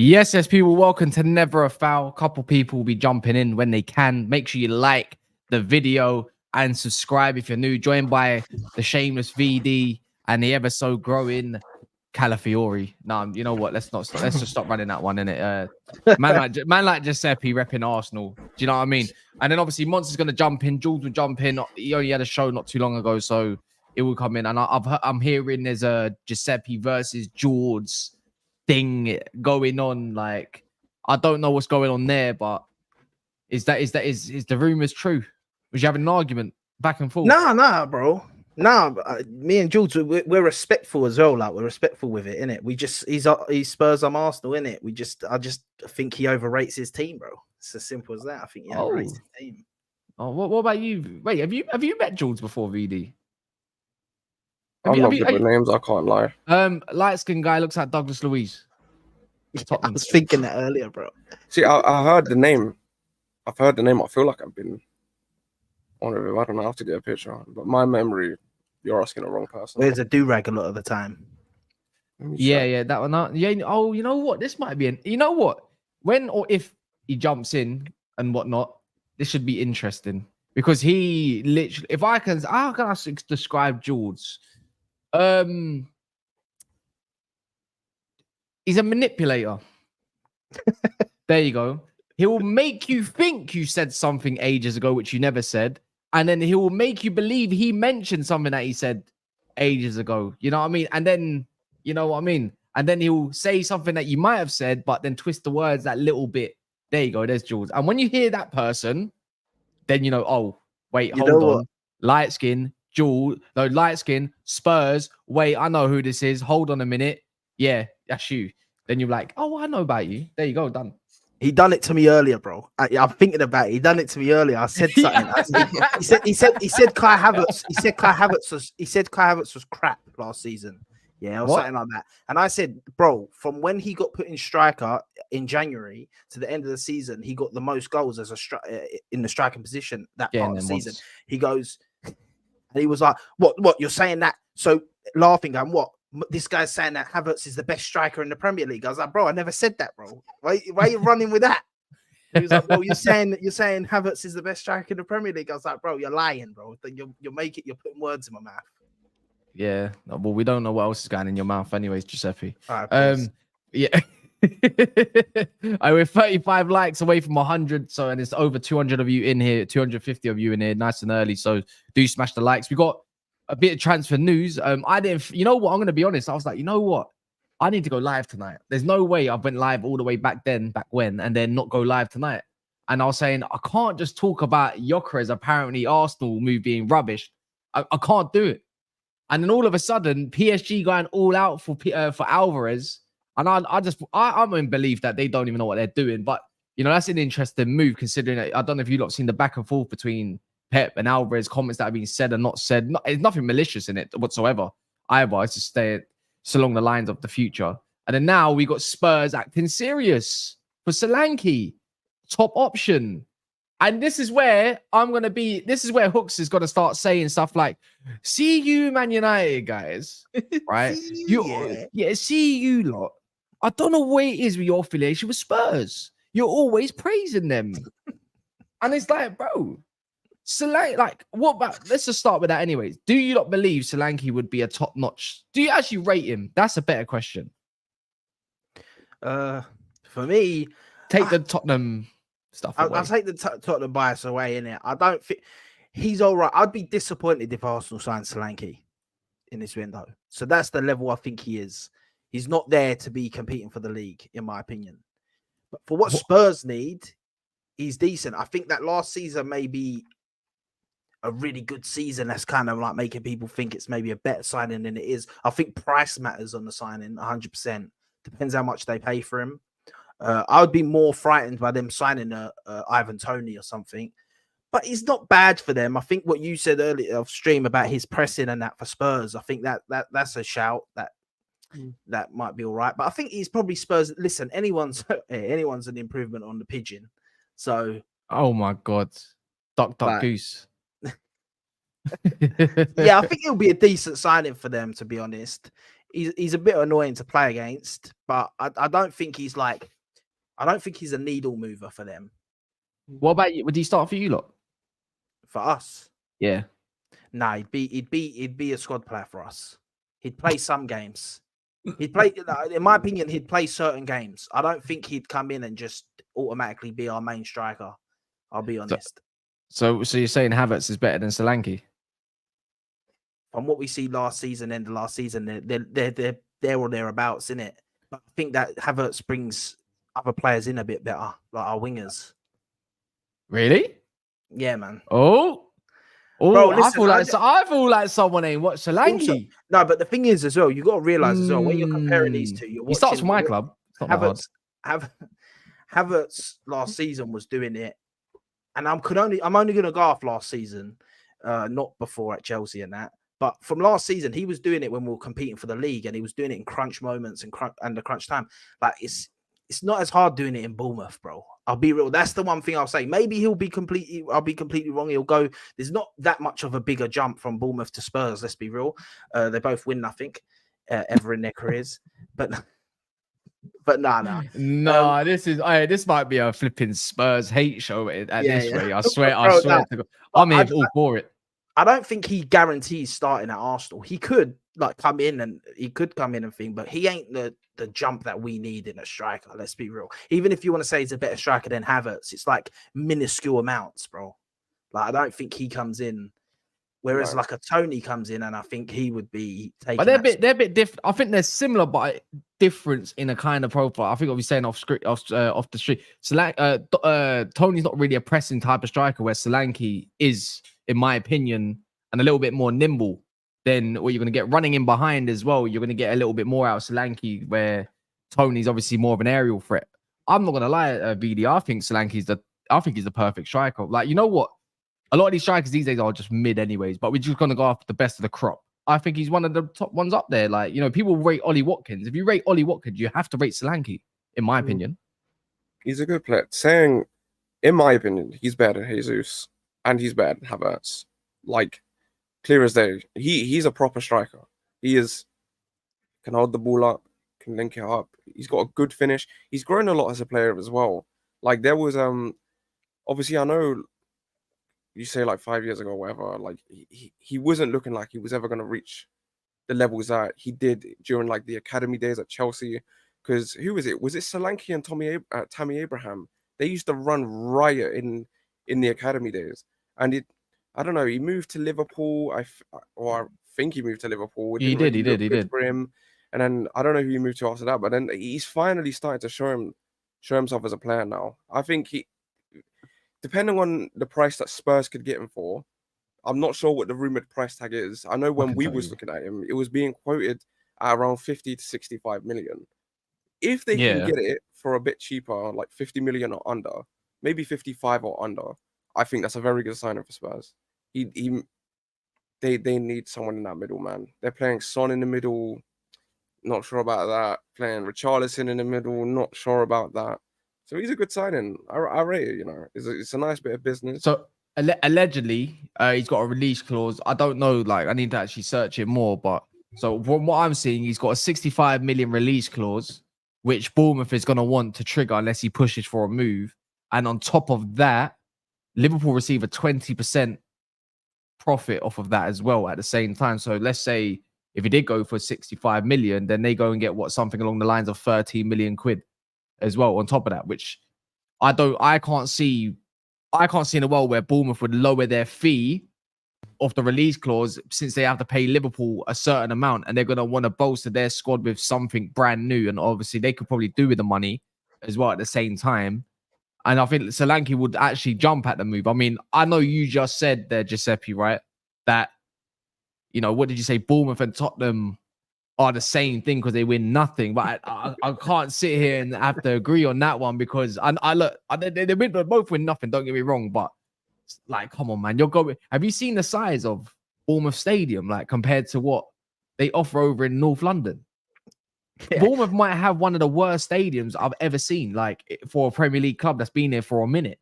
Yes, people, welcome to Never a Foul. Couple people will be jumping in when they can. Make sure you like the video and subscribe if you're new. Joined by the shameless VD and the ever so growing Calafiori. No, you know what? Let's just stop running that one, innit? Man like Giuseppe repping Arsenal. Do you know what I mean? And then obviously Monts is gonna jump in. Jules will jump in. He only had a show not too long ago, so it will come in. And I'm hearing there's a Giuseppe versus George thing going on. Like, I don't know what's going on there, but is the rumors true? Was you having an argument back and forth? Nah, bro. Nah, me and Jules, we're respectful as well. Like, we're respectful with it, innit? He's Spurs, I'm Arsenal, innit? I just think he overrates his team, bro. It's as simple as that. I think he overrates his team. Oh, what about you? Wait, have you met Jules before, VD? I'm not good with names, I can't lie. Light skinned guy looks like Douglas Luiz. Yeah, I was thinking that earlier, bro. See, I heard the name. I've heard the name. I feel like I've been on with him. I don't know how to get a picture on, but my memory, you're asking the wrong person. There's a do-rag a lot of the time. Yeah, that one. Yeah. Oh, you know what? This might be you know what? When or if he jumps in and whatnot, this should be interesting because he literally. How can I describe George? He's a manipulator. There you go. He will make you think you said something ages ago, which you never said. And then he will make you believe he mentioned something that he said ages ago. You know what I mean? And then, you know what I mean? And then he'll say something that you might have said, but then twist the words that little bit. There you go. There's Jules. And when you hear that person, then you know, oh, wait, hold on. Light skin, Jules. No, light skin, Spurs. Wait, I know who this is. Hold on a minute. Yeah, that's you. Then you're like, oh, I know about you. There you go, done. He done it to me earlier, bro. I'm thinking about it. He done it to me earlier. I said something. He said Kai Havertz. He said Kai Havertz was crap last season. Yeah, or something like that. And I said, bro, from when he got put in striker in January to the end of the season, he got the most goals as in the striking position that part of the season. He goes, and he was like, what? You're saying that? So laughing, going, what? This guy's saying that Havertz is the best striker in the Premier League. I was like, bro, I never said that, bro. Why are you running with that? He was like, bro, you're saying Havertz is the best striker in the Premier League. I was like, bro, you're lying, bro. You're putting words in my mouth. Yeah, well, we don't know what else is going in your mouth, anyways, Giuseppe. Yeah. We're 35 likes away from 100, so and it's over 200 of you in here, 250 of you in here, nice and early. So do smash the likes. We got a bit of transfer news. I didn't, you know what? I'm gonna be honest. I was like, you know what? I need to go live tonight. There's no way I went live all the way back when, and then not go live tonight. And I was saying, I can't just talk about Gyokeres apparently Arsenal move being rubbish. I can't do it. And then all of a sudden, PSG going all out for Alvarez. And I'm in belief that they don't even know what they're doing. But, you know, that's an interesting move considering that, I don't know if you've seen the back and forth between Pep and Alvarez, comments that have been said and not said. There's nothing malicious in it whatsoever. Either it's just it's along the lines of the future. And then now we got Spurs acting serious for Solanke, top option. And this is where Hooks is going to start saying stuff like, see you, Man United, guys. Right? See you lot. I don't know what it is with your affiliation with Spurs. You're always praising them. And it's like, bro, Solanke, like, what about, let's just start with that anyways. Do you not believe Solanke would be a top notch? Do you actually rate him? That's a better question. For me, take the Tottenham stuff away. I'll take the Tottenham bias away, innit? I don't think he's all right. I'd be disappointed if Arsenal signed Solanke in this window. So that's the level I think he is. He's not there to be competing for the league, in my opinion. But for what Spurs need, he's decent. I think that last season may be a really good season. That's kind of like making people think it's maybe a better signing than it is. I think price matters on the signing 100%. Depends how much they pay for him. I would be more frightened by them signing Ivan Toney or something. But he's not bad for them. I think what you said earlier off stream about his pressing and that for Spurs, I think that's a shout that might be all right. But I think he's probably Spurs. Listen, anyone's an improvement on the pigeon. So, oh my God, duck goose. Yeah, I think it'll be a decent signing for them, to be honest. he's a bit annoying to play against, but I don't think he's like, I don't think he's a needle mover for them. What about you? Would he start for you lot? For us? Yeah. Nah, he'd be a squad player for us. He'd play some games. He'd play, in my opinion, he'd play certain games. I don't think he'd come in and just automatically be our main striker. I'll be honest. So you're saying Havertz is better than Solanke? From what we see last season and the last season, they're there or thereabouts, in it. But I think that Havertz brings other players in a bit better, like our wingers. Really? Yeah, man. Oh, Bro, listen, I feel like someone ain't watched Solanke. Also, no, but the thing is, as well, you got to realize as well when you're comparing these two, you're watching. He starts for my club. It's not Havertz last season was doing it, and I'm only going to go off last season, not before at Chelsea and that. But from last season, he was doing it when we were competing for the league, and he was doing it in crunch moments and the crunch time. Like it's not as hard doing it in Bournemouth, bro. I'll be real. That's the one thing I'll say. Maybe I'll be completely wrong. He'll go. There's not that much of a bigger jump from Bournemouth to Spurs. Let's be real. They both win nothing ever in their careers, but nah. No, this might be a flipping Spurs hate show at this rate. I swear, Bro, I swear to God. I'm here all for it. I don't think he guarantees starting at Arsenal. He could come in and think, but he ain't the jump that we need in a striker. Let's be real. Even if you want to say he's a better striker than Havertz, it's like minuscule amounts, bro. Like I don't think he comes in. Whereas like a Tony comes in, and I think he would be taking. But they're a bit different. I think they're similar, but difference in a kind of profile. I think I'll be saying off the street. Tony's not really a pressing type of striker, where Solanke is, in my opinion, and a little bit more nimble than what you're going to get running in behind as well. You're going to get a little bit more out of Solanke, where Tony's obviously more of an aerial threat. I'm not going to lie, VD. I think he's the perfect striker. Like, you know what? A lot of these strikers these days are just mid anyways, but we're just going to go after the best of the crop. I think he's one of the top ones up there. Like, you know, people rate Ollie Watkins. If you rate Ollie Watkins, you have to rate Solanke, in my opinion. He's a good player. Saying, in my opinion, he's better than Jesus and he's better than Havertz. Like, clear as day. He's a proper striker. He can hold the ball up, can link it up. He's got a good finish. He's grown a lot as a player as well. Like, there was, obviously, I know you say like 5 years ago or whatever, like he wasn't looking like he was ever going to reach the levels that he did during like the academy days at Chelsea. Because who was it? Was it Solanke and Tammy Abraham? They used to run riot in the academy days. And I don't know, he moved to Liverpool. I think he moved to Liverpool. He did. For him. And then I don't know who he moved to after that, but then he's finally starting to show himself as a player now. I think depending on the price that Spurs could get him for, I'm not sure what the rumored price tag is. I know when we was looking at him, it was being quoted at around 50 to 65 million. If they can get it for a bit cheaper, like 50 million or under, maybe 55 or under, I think that's a very good signing for Spurs. They need someone in that middle, man. They're playing Son in the middle, not sure about that. Playing Richarlison in the middle, not sure about that. So he's a good signing. I rate it, you know. It's a nice bit of business. So allegedly, he's got a release clause. I don't know, like I need to actually search it more. But so from what I'm seeing, he's got a 65 million release clause, which Bournemouth is going to want to trigger unless he pushes for a move. And on top of that, Liverpool receive a 20% profit off of that as well at the same time. So let's say if he did go for 65 million, then they go and get something along the lines of 13 million quid as well on top of that, which I can't see in a world where Bournemouth would lower their fee off the release clause, since they have to pay Liverpool a certain amount and they're going to want to bolster their squad with something brand new. And obviously they could probably do with the money as well at the same time. And I think Solanke would actually jump at the move. I mean, I know you just said there, Giuseppe, right? That, you know, what did you say? Bournemouth and Tottenham are the same thing because they win nothing. But I can't sit here and have to agree on that one, because I look, they both win nothing. Don't get me wrong, but like, come on, man, have you seen the size of Bournemouth Stadium, like compared to what they offer over in North London? Yeah. Bournemouth might have one of the worst stadiums I've ever seen, like for a Premier League club that's been there for a minute.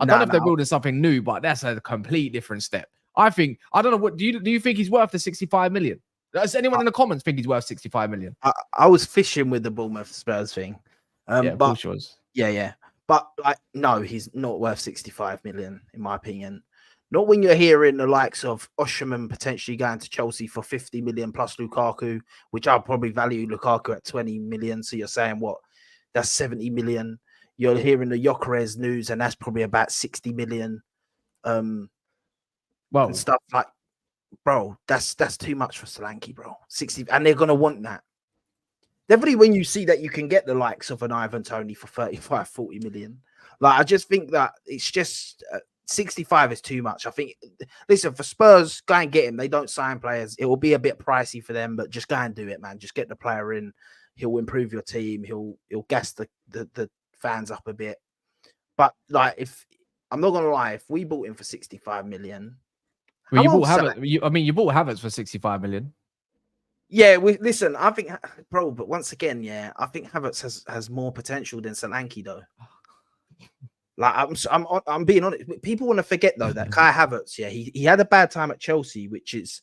I don't know if they're building something new, but that's a complete different step. I don't know. What do you think he's worth the 65 million? Does anyone in the comments think he's worth 65 million? I was fishing with the Bournemouth Spurs thing. Yeah, of course was. Yeah. But like, no, he's not worth 65 million, in my opinion. Not when you're hearing the likes of Osherman potentially going to Chelsea for 50 million plus Lukaku, which I'll probably value Lukaku at 20 million. So you're saying what? That's 70 million. You're hearing the Gyokeres news, and that's probably about 60 million. And stuff like, bro, that's too much for Solanke, bro. 60, and they're gonna want that. Definitely when you see that you can get the likes of an Ivan Toney for 35, 40 million. Like, I just think that it's just 65 is too much. I think, listen, for Spurs, go and get him. They don't sign players. It will be a bit pricey for them, but just go and do it, man. Just get the player in. He'll improve your team. He'll gas the fans up a bit. But like, if I'm not gonna lie, if we bought him for 65 million, well, you bought Havertz. You bought Havertz for 65 million. Yeah, listen, I think, bro, but once again, yeah, I think Havertz has more potential than Solanke, though. Like, I'm being honest. People want to forget though that Kai Havertz, yeah, he had a bad time at Chelsea, which is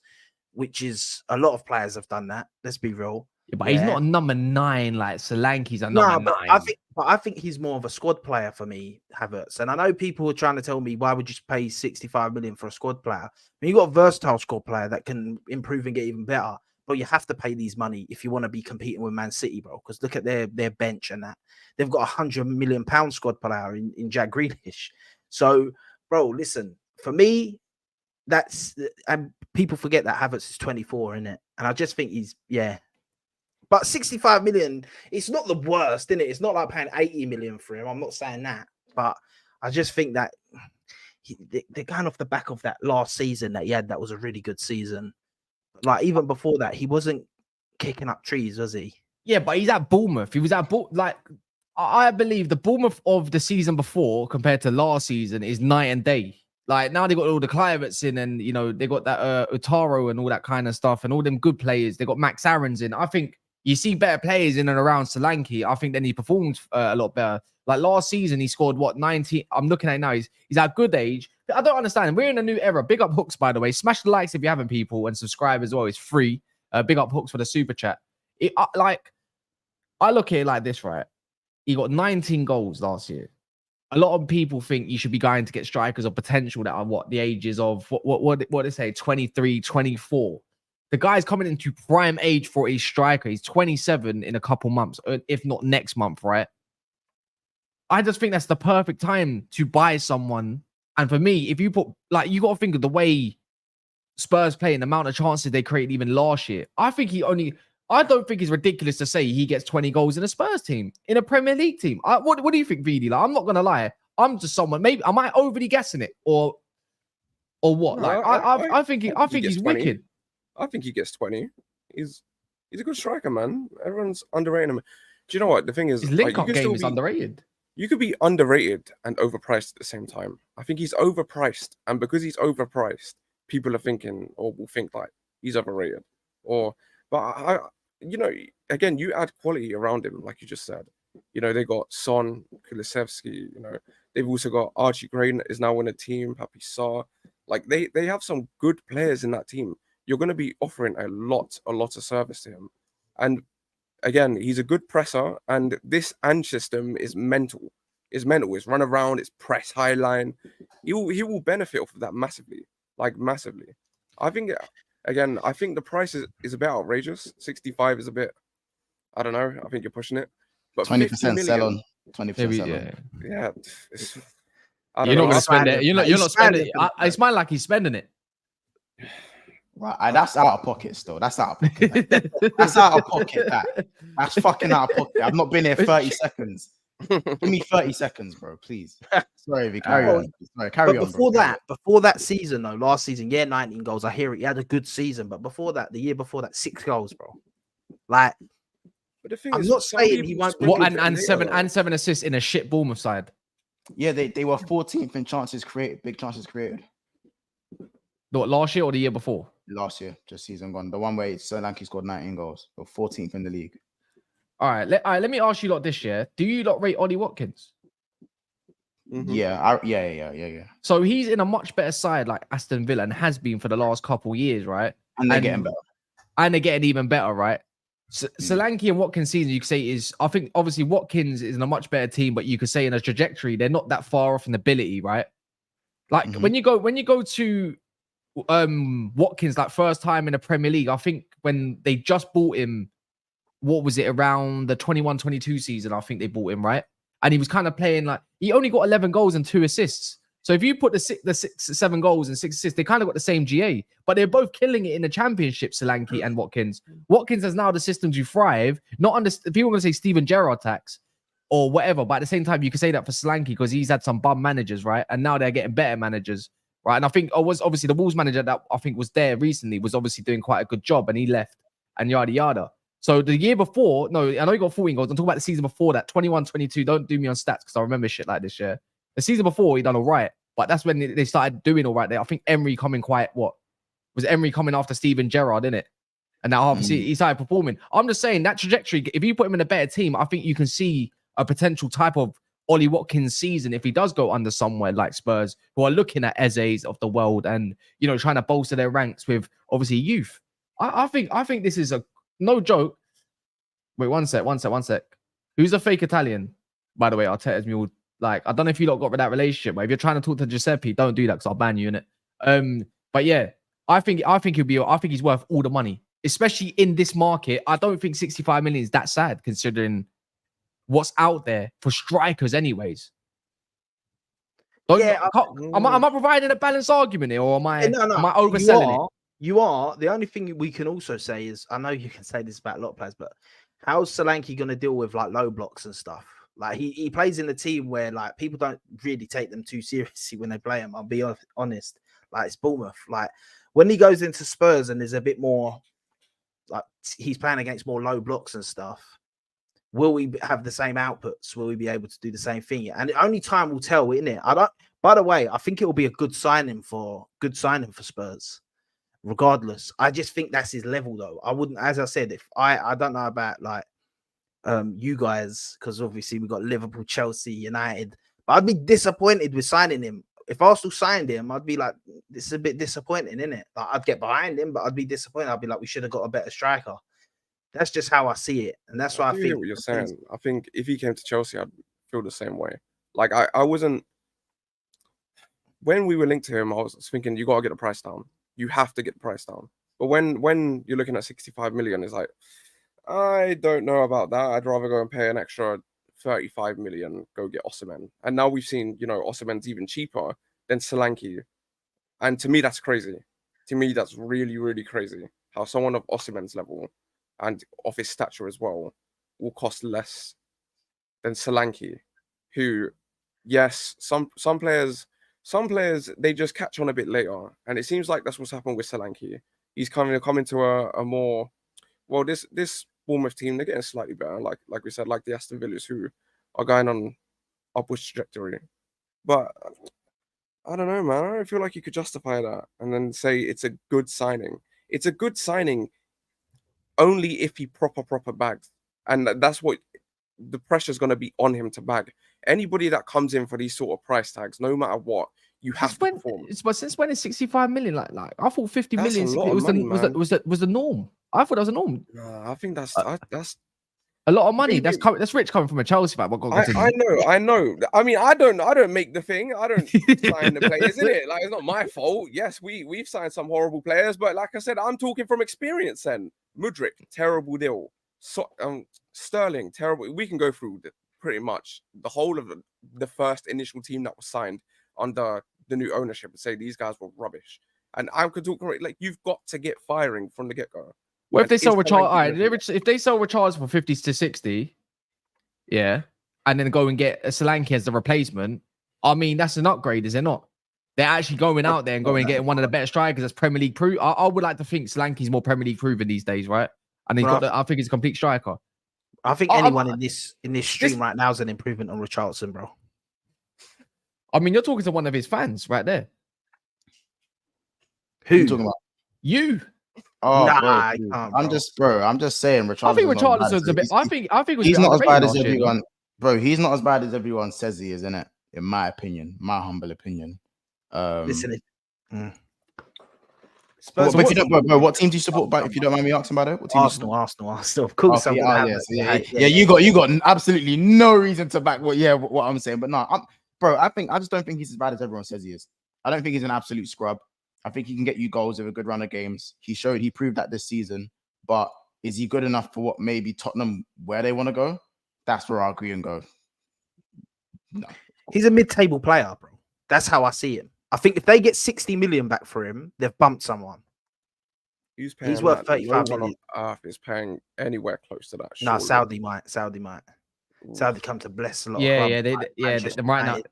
a lot of players have done that. Let's be real. Yeah, but he's not a number 9 like Solanke's a number 9. I think he's more of a squad player for me, Havertz. And I know people are trying to tell me, why would you pay 65 million for a squad player? I mean, you got a versatile squad player that can improve and get even better. But you have to pay these money if you want to be competing with Man City, bro. Because look at their bench and that. They've got £100 million squad player in Jack Grealish. So, bro, listen, for me, and people forget that Havertz is 24, isn't it? And I just think but 65 million, it's not the worst, isn't it? It's not like paying 80 million for him. I'm not saying that. But I just think that they're going off the back of that last season that he had. That was a really good season. Like, even before that, he wasn't kicking up trees, was he? Yeah, but he's at Bournemouth. He was at like, I believe the Bournemouth of the season before compared to last season is night and day. Like, now they got all the Cliverts in, and they got that Utaro and all that kind of stuff, and all them good players. They got Max Aarons in. I think you see better players in and around Solanke. I think then he performed a lot better. Like last season, he scored 19. I'm looking at it now. He's at good age. I don't understand. We're in a new era. Big up Hooks, by the way. Smash the likes if you haven't, people, and subscribe as well. It's free. Big up Hooks for the super chat. I look at it like this, right? He got 19 goals last year. A lot of people think you should be going to get strikers of potential that are the ages of what they say, 23, 24. The guy's coming into prime age for a striker. He's 27 in a couple months, if not next month, right? I just think that's the perfect time to buy someone. And for me, if you put, like, you got to think of the way Spurs play and the amount of chances they created even last year. I don't think it's ridiculous to say he gets 20 goals in a Spurs team, in a Premier League team. What do you think, VD? Like, I'm not going to lie. I'm just someone, maybe, am I overly guessing it? Or what? No, like, I think he's 20. wicked. I think he gets 20. He's a good striker, man. Everyone's underrating him. Do you know what? The thing is, his link-up game is underrated. You could be underrated and overpriced at the same time. I think he's overpriced. And because he's overpriced, people are thinking, or will think like he's overrated. But again, you add quality around him, like you just said. They got Son, Kulusevski, they've also got Archie Gray is now in a team, Papi Sarr. Like, they have some good players in that team. You're going to be offering a lot of service to him. And again, he's a good presser, and this Ange system is mental. It's run around, it's press, high line. He will benefit off of that massively. I think, again, the price is a bit outrageous. 65 is a bit, I don't know. I think you're pushing it. But 20% sell on. 20% sell on. Yeah. You're not going to spend it. You're not spending it. I smell like he's spending it. Right, that's out of pocket still. That's out of pocket. That's out of pocket. That's fucking out of pocket. I've not been here 30 seconds. Give me 30 seconds, bro, please. Sorry, Vic, carry on. Sorry, carry on. Before that season, though, last season, 19 goals. I hear it. He had a good season, but before that, the year before that, 6 goals, bro. Like, but the thing I'm not saying he won't. And seven assists in a shit Bournemouth side. Yeah, they were 14th in chances created, big chances created. What, last year or the year before? Last year, just season gone. The one where Solanke scored 19 goals, so 14th in the league. All right, let me ask you lot this year. Do you lot rate Ollie Watkins? Mm-hmm. Yeah. So he's in a much better side like Aston Villa and has been for the last couple years, right? And they're getting better. and they're getting even better, right? Solanke and Watkins season, you could say is, I think obviously Watkins is in a much better team, but you could say in a trajectory, they're not that far off in ability, right? Like when you go to Watkins, like first time in the Premier League, I think when they just bought him, what was it, around the 21-22 season, I think they bought him, right? And he was kind of playing like, he only got 11 goals and 2 assists. So if you put the 7 goals and 6 assists, they kind of got the same GA, but they're both killing it in the championship, Solanke and Watkins. Watkins has now the system to thrive. Not under people are going to say Steven Gerrard tax or whatever, but at the same time, you can say that for Solanke because he's had some bum managers, right? And now they're getting better managers, right? And I think was obviously the Wolves manager that I think was there recently was obviously doing quite a good job, and he left and yada yada. So the year before, no, I know he got 14 goals. I'm talking about the season before that, 21-22. Don't do me on stats because I remember shit like this, yeah. The season before, he done all right. But that's when they started doing all right there. I think Emery coming Emery coming after Steven Gerrard, innit? And now obviously he started performing. I'm just saying that trajectory, if you put him in a better team, I think you can see a potential type of Ollie Watkins season if he does go under somewhere like Spurs, who are looking at Eze's of the world and, you know, trying to bolster their ranks with obviously youth. I think this is a no joke. Wait, one sec. Who's a fake Italian? By the way, Arteta's mule. Like, I don't know if you lot got that relationship, but if you're trying to talk to Giuseppe, don't do that because I'll ban you in it. But yeah, I think he's worth all the money, especially in this market. I don't think 65 million is that sad considering what's out there for strikers, anyways. Am I providing a balanced argument here, or am I overselling it? You are. The only thing we can also say is, I know you can say this about a lot of players, but how's Solanke going to deal with like low blocks and stuff? Like he plays in a team where like people don't really take them too seriously when they play him. I'll be honest. Like it's Bournemouth. Like when he goes into Spurs and there's a bit more like he's playing against more low blocks and stuff. Will we have the same outputs? Will we be able to do the same thing? And only time will tell, isn't it? By the way, I think it will be a good signing for Spurs. Regardless, I just think that's his level, though. I wouldn't, as I said, if I don't know about like you guys, because obviously we got Liverpool, Chelsea, United, but I'd be disappointed with signing him. If Arsenal signed him, I'd be like, this is a bit disappointing, isn't it? Like I'd get behind him, but I'd be disappointed. I'd be like, we should have got a better striker. That's just how I see it, and that's why I think hear what you're saying. I think if he came to Chelsea, I'd feel the same way. Like I wasn't when we were linked to him. I was thinking you got to get the price down. You have to get the price down. But when you're looking at 65 million, it's like, I don't know about that. I'd rather go and pay an extra 35 million, go get Osimhen. And now we've seen, you know, Osimhen's even cheaper than Solanke. And to me, that's crazy. To me, that's really, really crazy. How someone of Osimhen's level and of his stature as well will cost less than Solanke, who, yes, some players, they just catch on a bit later. And it seems like that's what's happened with Solanke. He's coming to a more, well, this Bournemouth team, they're getting slightly better. Like we said, like the Aston Villas who are going on upwards trajectory. But I don't know, man. I don't feel like you could justify that and then say it's a good signing. It's a good signing only if he proper bags. And that's what the pressure's going to be on him to bag. Anybody that comes in for these sort of price tags, no matter what, you have to perform. But since when is 65 million? Like I thought 50 million was the norm. I thought that was the norm. No, I think that's a lot of money. That's rich coming from a Chelsea fan. I know. I mean, I don't make the thing. I don't sign the players, isn't it? Like it's not my fault. Yes, we've signed some horrible players, but like I said, I'm talking from experience. Then Mudryk, terrible deal. So, Sterling, terrible. We can go through pretty much the whole of the first initial team that was signed under the new ownership and say these guys were rubbish. And I could talk like you've got to get firing from the get-go. Well, if they sell if they sell Richarlison for 50 to 60, yeah, and then go and get a Solanke as the replacement, I mean that's an upgrade, is it not? They're actually going out there and going and getting one of the better strikers that's Premier League proof. I would like to think Solanke's more Premier League proven these days, right? And I think he's a complete striker. I think anyone in this stream right now is an improvement on Richarlison, bro. I mean, you're talking to one of his fans right there. Who you talking about? You. Oh, nah, I'm just saying. Richarlison's I think Richarlison's a bit. I think he's not as bad as everyone, bro. He's not as bad as everyone says he is, isn't it? In my opinion, my humble opinion. Listen, Spurs. But if you don't, bro, what team do you support? If you don't mind me asking about it, what team Arsenal. Of course, okay, I'm gonna have you got absolutely no reason to back what I'm saying. But no, I just don't think he's as bad as everyone says he is. I don't think he's an absolute scrub. I think he can get you goals with a good run of games. He proved that this season. But is he good enough for what maybe Tottenham where they want to go? That's where I'll agree and go. No. He's a mid-table player, bro. That's how I see him. I think if they get 60 million back for him, they've bumped someone. He's worth 35 million. Earth is paying anywhere close to that. No, Saudi might. Saudi come to bless a lot. Yeah, they might not.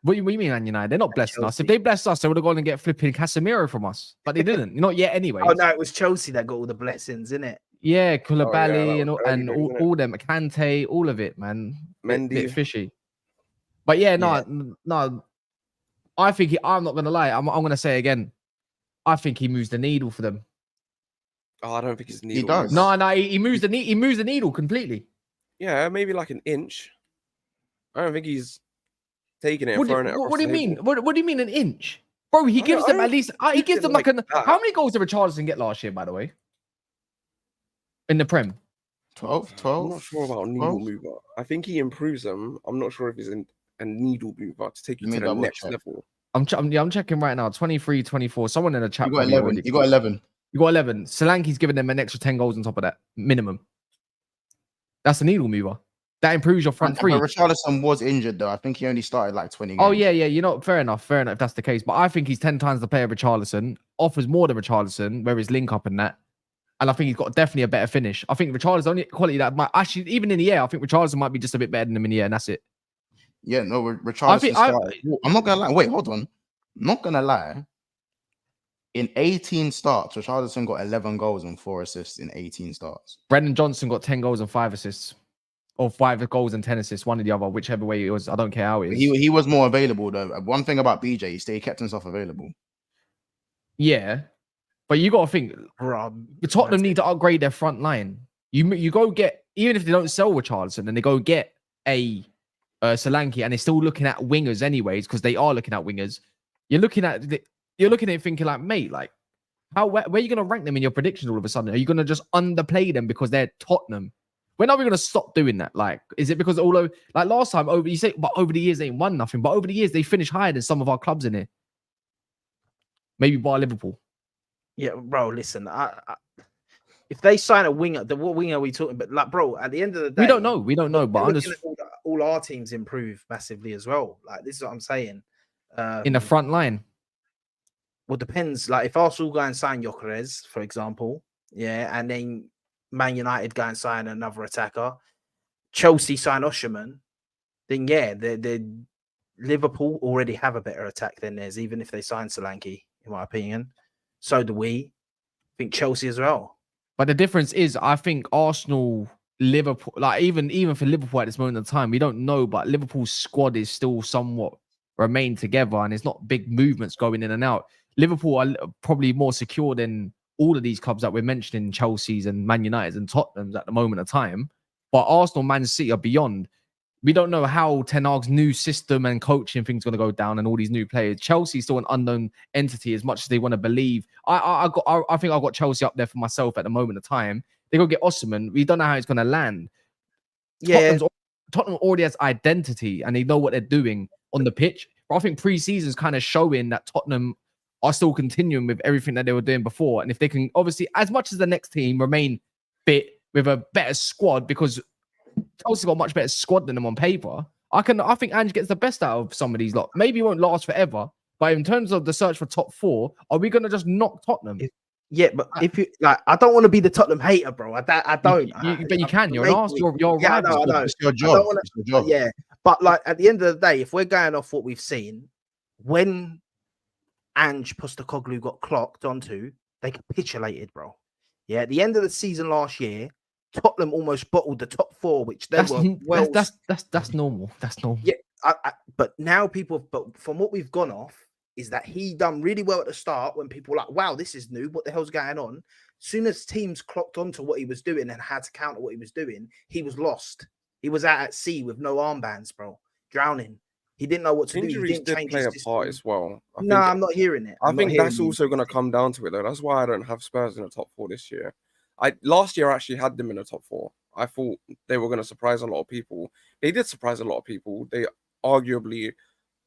What do you mean, Man United? They're not blessing us. If they blessed us, they would have gone and get flipping Casemiro from us. But they didn't. Not yet, anyway. Oh no, it was Chelsea that got all the blessings, innit? Yeah, Koulibaly and all them, Kante, all of it, man. Mendy, bit fishy. But yeah, no. I think I'm not gonna lie. I'm gonna say again. I think he moves the needle for them. Oh, I don't think he's needle. He does. No, he moves the needle completely. Yeah, maybe like an inch. I don't think he's taking it. What do you mean? What do you mean an inch, bro? He gives them at least. He gives them like an. How many goals did Richarlison get last year, by the way? In the Prem, 12. I'm not sure about needle mover. I think he improves them. I'm not sure if he's a needle mover to take you to the next level. I'm checking right now. 23, 24. Someone in the chat. You got 11. You got 11. You got 11. Solanke's giving them an extra 10 goals on top of that minimum. That's a needle mover. That improves your front three. But Richarlison was injured though. I think he only started like 20 games. Oh yeah. You know, fair enough if that's the case. But I think he's 10 times the player of Richarlison. Offers more than Richarlison, where his link up and that. And I think he's got definitely a better finish. I think Richarlison's only quality that might actually, even in the air, I think Richarlison might be just a bit better than him in the air, and that's it. Yeah, no, Richarlison I'm not gonna lie. Wait, hold on. I'm not gonna lie. In 18 starts, Richarlison got 11 goals and 4 assists in 18 starts. Brendan Johnson got 10 goals and 5 assists. Or 5 goals and 10 assists, one or the other, whichever way it was. I don't care how it is. He was more available though. One thing about BJ, he kept himself available. Yeah. But you got to think, Tottenham need to upgrade their front line. You go get, even if they don't sell Richarlison, and they go get a Solanke, and they're still looking at wingers anyways, because they are looking at wingers. You're looking at it thinking like, mate, like, where are you going to rank them in your predictions all of a sudden? Are you going to just underplay them because they're Tottenham? When are we going to stop doing that? Like, is it because like last time over the years they ain't won nothing, but over the years they finished higher than some of our clubs in here. Maybe by Liverpool. Yeah, bro. Listen, if they sign a winger, what winger are we talking about? Like, bro, at the end of the day, we don't know. But I'm just all our teams improve massively as well. Like, this is what I'm saying. In the front line. Well, depends. Like, if Arsenal go and sign Gyokeres, for example, yeah, and then Man United go and sign another attacker, Chelsea sign Osherman, then yeah, the Liverpool already have a better attack than theirs, even if they sign Solanke, in my opinion. So do we. I think Chelsea as well. But the difference is, I think Arsenal, Liverpool, like even for Liverpool at this moment in time, we don't know, but Liverpool's squad is still somewhat remain together, and it's not big movements going in and out. Liverpool are probably more secure than all of these clubs that we're mentioning, Chelsea's and Man United's and Tottenham's at the moment of time. But Arsenal, Man City are beyond. We don't know how Ten Hag's new system and coaching thing's going to go down, and all these new players. Chelsea's still an unknown entity, as much as they want to believe. I think I've got Chelsea up there for myself at the moment of time. They go get Osimhen. We don't know how it's going to land. Yeah, Tottenham already has identity, and they know what they're doing on the pitch. But I think pre-season's kind of showing that Tottenham are still continuing with everything that they were doing before. And if they can, obviously, as much as the next team remain fit with a better squad, because Chelsea got a much better squad than them on paper. I think Ange gets the best out of some of these lot. Maybe it won't last forever, but in terms of the search for top 4, are we going to just knock Tottenham? Yeah, but if you like, I don't want to be the Tottenham hater, bro. I don't. But you can. You're an Arsenal. You're yeah, I know. It's your job. It's your job. Yeah, but like at the end of the day, if we're going off what we've seen, when Ange Postecoglou got clocked onto, they capitulated, bro. Yeah, at the end of the season last year, Tottenham almost bottled the top 4, which they were well. That's normal. That's normal. Yeah, but now but from what we've gone off is that he done really well at the start when people were like, wow, this is new. What the hell's going on? As soon as teams clocked onto what he was doing and had to counter what he was doing, he was lost. He was out at sea with no armbands, bro, drowning. He didn't know what to do. He Injuries didn't did change play his a part system. as well. No, I'm not hearing it. I think that's also going to come down to it, though. That's why I don't have Spurs in the top 4 this year. Last year I actually had them in the top 4. I thought they were going to surprise a lot of people. They did surprise a lot of people. They arguably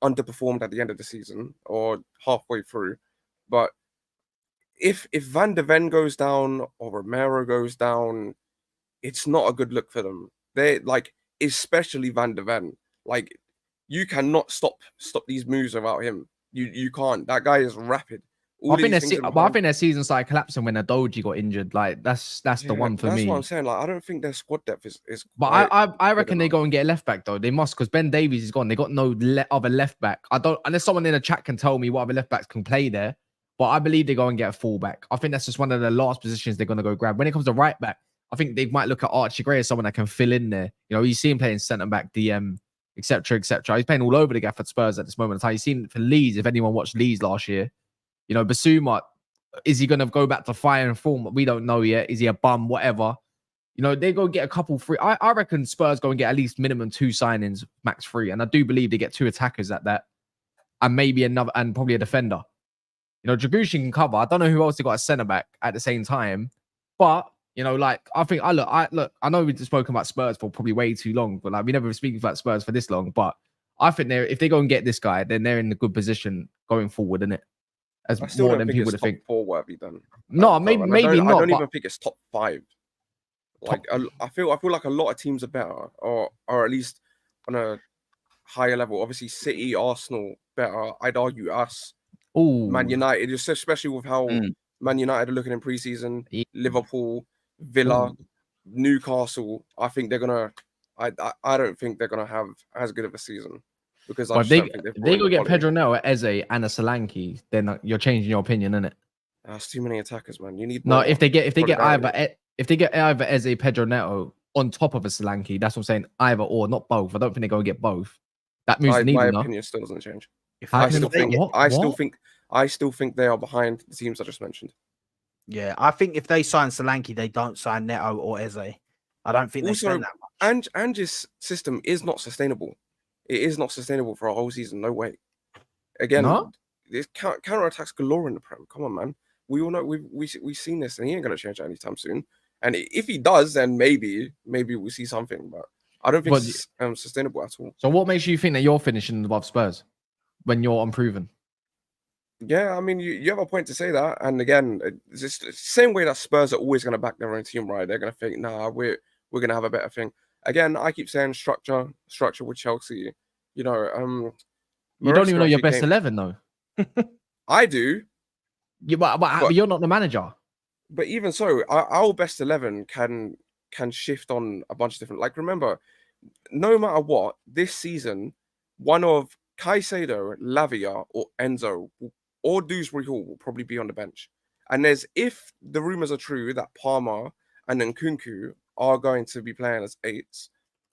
underperformed at the end of the season or halfway through. But if Van de Ven goes down or Romero goes down, it's not a good look for them. They like, especially Van de Ven. Like, you cannot stop these moves without him. You can't. That guy is rapid. I think their season started collapsing when Adoji got injured. Like that's the one for me. That's what I'm saying. Like, I don't think their squad depth is. But I reckon they go and get a left back though. They must, because Ben Davies is gone. They got no other left back. I don't, unless someone in the chat can tell me what other left backs can play there. But I believe they go and get a fullback. I think that's just one of the last positions they're going to go grab. When it comes to right back, I think they might look at Archie Gray as someone that can fill in there. You know, you see him playing centre back, DM, etc., etc. He's playing all over the gap at Spurs at this moment in time. You've seen it for Leeds. If anyone watched Leeds last year, you know, Basuma, is he going to go back to fire and form? We don't know yet. Is he a bum? Whatever. You know, they go get a couple free. I reckon Spurs go and get at least minimum 2 signings, max 3. And I do believe they get 2 attackers at that. And maybe another, and probably a defender. You know, Dragushin can cover. I don't know who else they got a centre back at the same time. But, you know, like, I think, I know we've spoken about Spurs for probably way too long, but like, we never speak about Spurs for this long. But I think if they go and get this guy, then they're in a good position going forward, isn't it? As more than people would think. 4 worthy then. No, maybe not. I don't even think it's top 5. Like, I feel like a lot of teams are better, or at least on a higher level. Obviously, City, Arsenal better. I'd argue us. Ooh. Man United, especially with how Man United are looking in preseason. Yeah. Liverpool, Villa, Newcastle. I think they're gonna. I don't think they're gonna have as good of a season because I they go get quality. Pedro Neto, Eze, and a Solanke. Then you're changing your opinion, innit? That's too many attackers, man. You need no. If they get either Eze, Pedro Neto on top of a Solanke, that's what I'm saying. Either or, not both. I don't think they go and get both. That moves the needle. My opinion still doesn't change. I still think they are behind the teams I just mentioned. Yeah, I think if they sign Solanke, they don't sign Neto or Eze. I don't think they spend that much. Ange's system is not sustainable. It is not sustainable for a whole season. No way. Again, there's counter attacks galore in the Prem. Come on, man. We all know we've seen this, and he ain't gonna change anytime soon. And if he does, then maybe we'll see something. But I don't think it's sustainable at all. So what makes you think that you're finishing above Spurs when you're unproven? Yeah, I mean, you have a point to say that. And again, it's just the same way that Spurs are always going to back their own team, right? They're going to think, nah, we're going to have a better thing. Again, I keep saying structure with Chelsea. You know, you don't even know your best 11, though. I do. Yeah, but you're not the manager. But even so, our best 11 can shift on a bunch of different. Like, remember, no matter what, this season, one of Caicedo, Lavia, or Enzo, or Dewsbury Hall will probably be on the bench. And if the rumors are true that Palmer and Nkunku are going to be playing as 8s,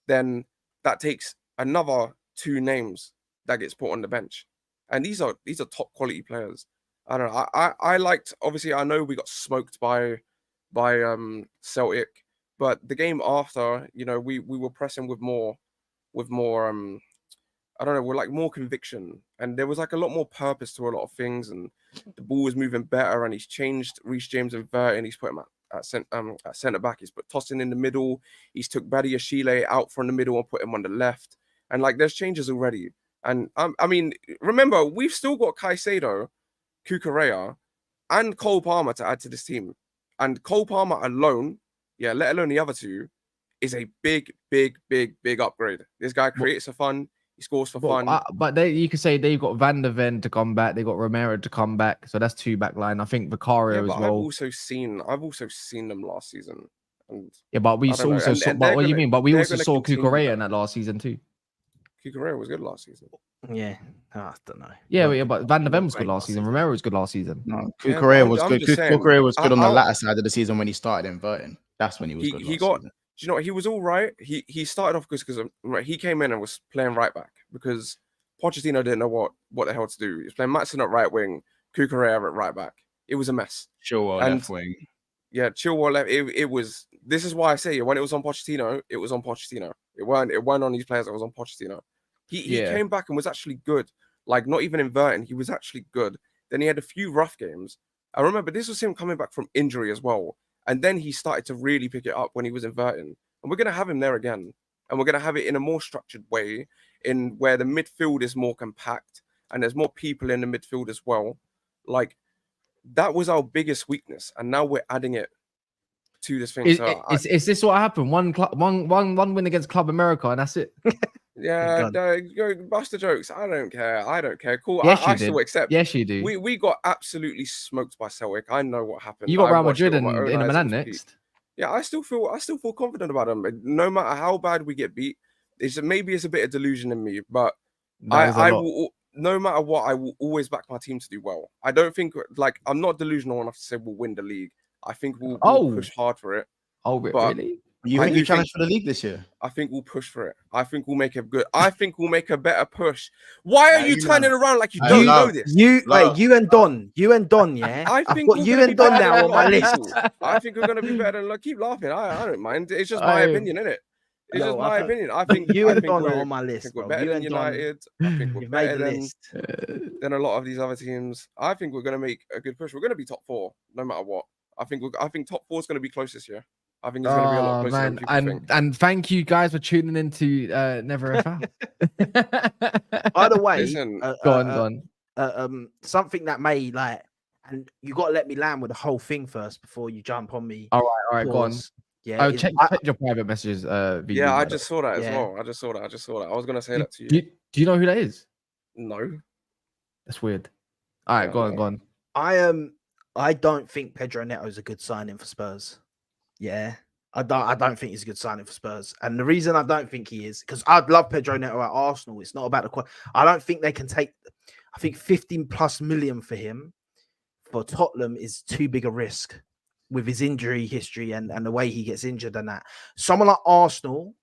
then that takes another 2 names that gets put on the bench. And these are top quality players. I don't know. I liked, obviously, I know we got smoked by Celtic, but the game after, you know, we were pressing with more I don't know, we're like more conviction, and there was like a lot more purpose to a lot of things, and the ball was moving better, and he's changed Reece James and Vert, and he's put him at centre back. He's put Tosin in the middle. He's took Badiashile out from the middle and put him on the left. And like, there's changes already. And I mean, remember, we've still got Caicedo, Cucurella, and Cole Palmer to add to this team. And Cole Palmer alone, yeah, let alone the other 2, is a big upgrade. This guy creates a fun. He scores for fun. But you could say they've got Van der Ven to come back. They got Romero to come back. So that's 2 back line. I think Vicario as well. I've also seen them last season. And yeah, but we also saw. But what do you mean? But we also saw Cucurella in that last season too. Cucurella was good last season. Yeah, I don't know. Yeah, but Van der Ven was good last season. Romero was good last season. No, Cucurella was good. Cucurella was good on the latter side of the season when he started inverting. That's when he was good. Do you know what? He was all right. He started off because he came in and was playing right back because Pochettino didn't know what the hell to do. He was playing Maatsen at right wing, Cucurella at right back. It was a mess. Chilwell left wing. Yeah, Chilwell left. It was. This is why I say when it was on Pochettino, it was on Pochettino. It weren't on these players. It was on Pochettino. He came back and was actually good. Like, not even inverting, he was actually good. Then he had a few rough games. I remember this was him coming back from injury as well. And then he started to really pick it up when he was inverting. And we're going to have him there again. And we're going to have it in a more structured way, in where the midfield is more compact and there's more people in the midfield as well. Like, that was our biggest weakness. And now we're adding it to this thing. Is this what happened? One win against Club America, and that's it. Yeah, go bust the jokes. I don't care. Cool. Yes, I still accept. Yes, you do. We got absolutely smoked by Celtic. I know what happened. You got Real Madrid in Milan next. Yeah, I still feel confident about them. No matter how bad we get beat, maybe it's a bit of delusion in me, but I will. No matter what, I will always back my team to do well. I don't think I'm not delusional enough to say we'll win the league. I think we'll push hard for it. Oh, really? You think you challenge for the league this year? I think we'll push for it. I think we'll make a better push. Why are you turning around like you don't know this? You and Don, yeah. I think I've got you and Don now on my list. I think we're gonna be better than keep laughing. I don't mind. It's just my opinion, isn't it? It's just my opinion. I think you and Don are on my list. We're better than United. I think we're better than a lot of these other teams. I think we're gonna make a good push. We're gonna be top 4 no matter what. I think top 4 is gonna be close this year. I think it's going to be a lot closer than people think. And thank you guys for tuning into Never a Foul. By the way, listen, go on. Something that may and you got to let me land with the whole thing first before you jump on me. All right, go on. Yeah. Check your private messages. Yeah, I just saw that as well. I just saw that. I was going to say that to you. Do you know who that is? No. That's weird. All right, go on. I don't think Pedro Neto is a good signing for Spurs. Yeah, I don't think he's a good signing for Spurs. And the reason I don't think he is, because I'd love Pedro Neto at Arsenal. It's not about the I don't think they can take, I think 15+ million for him for Tottenham is too big a risk with his injury history and the way he gets injured and that. Someone like Arsenal,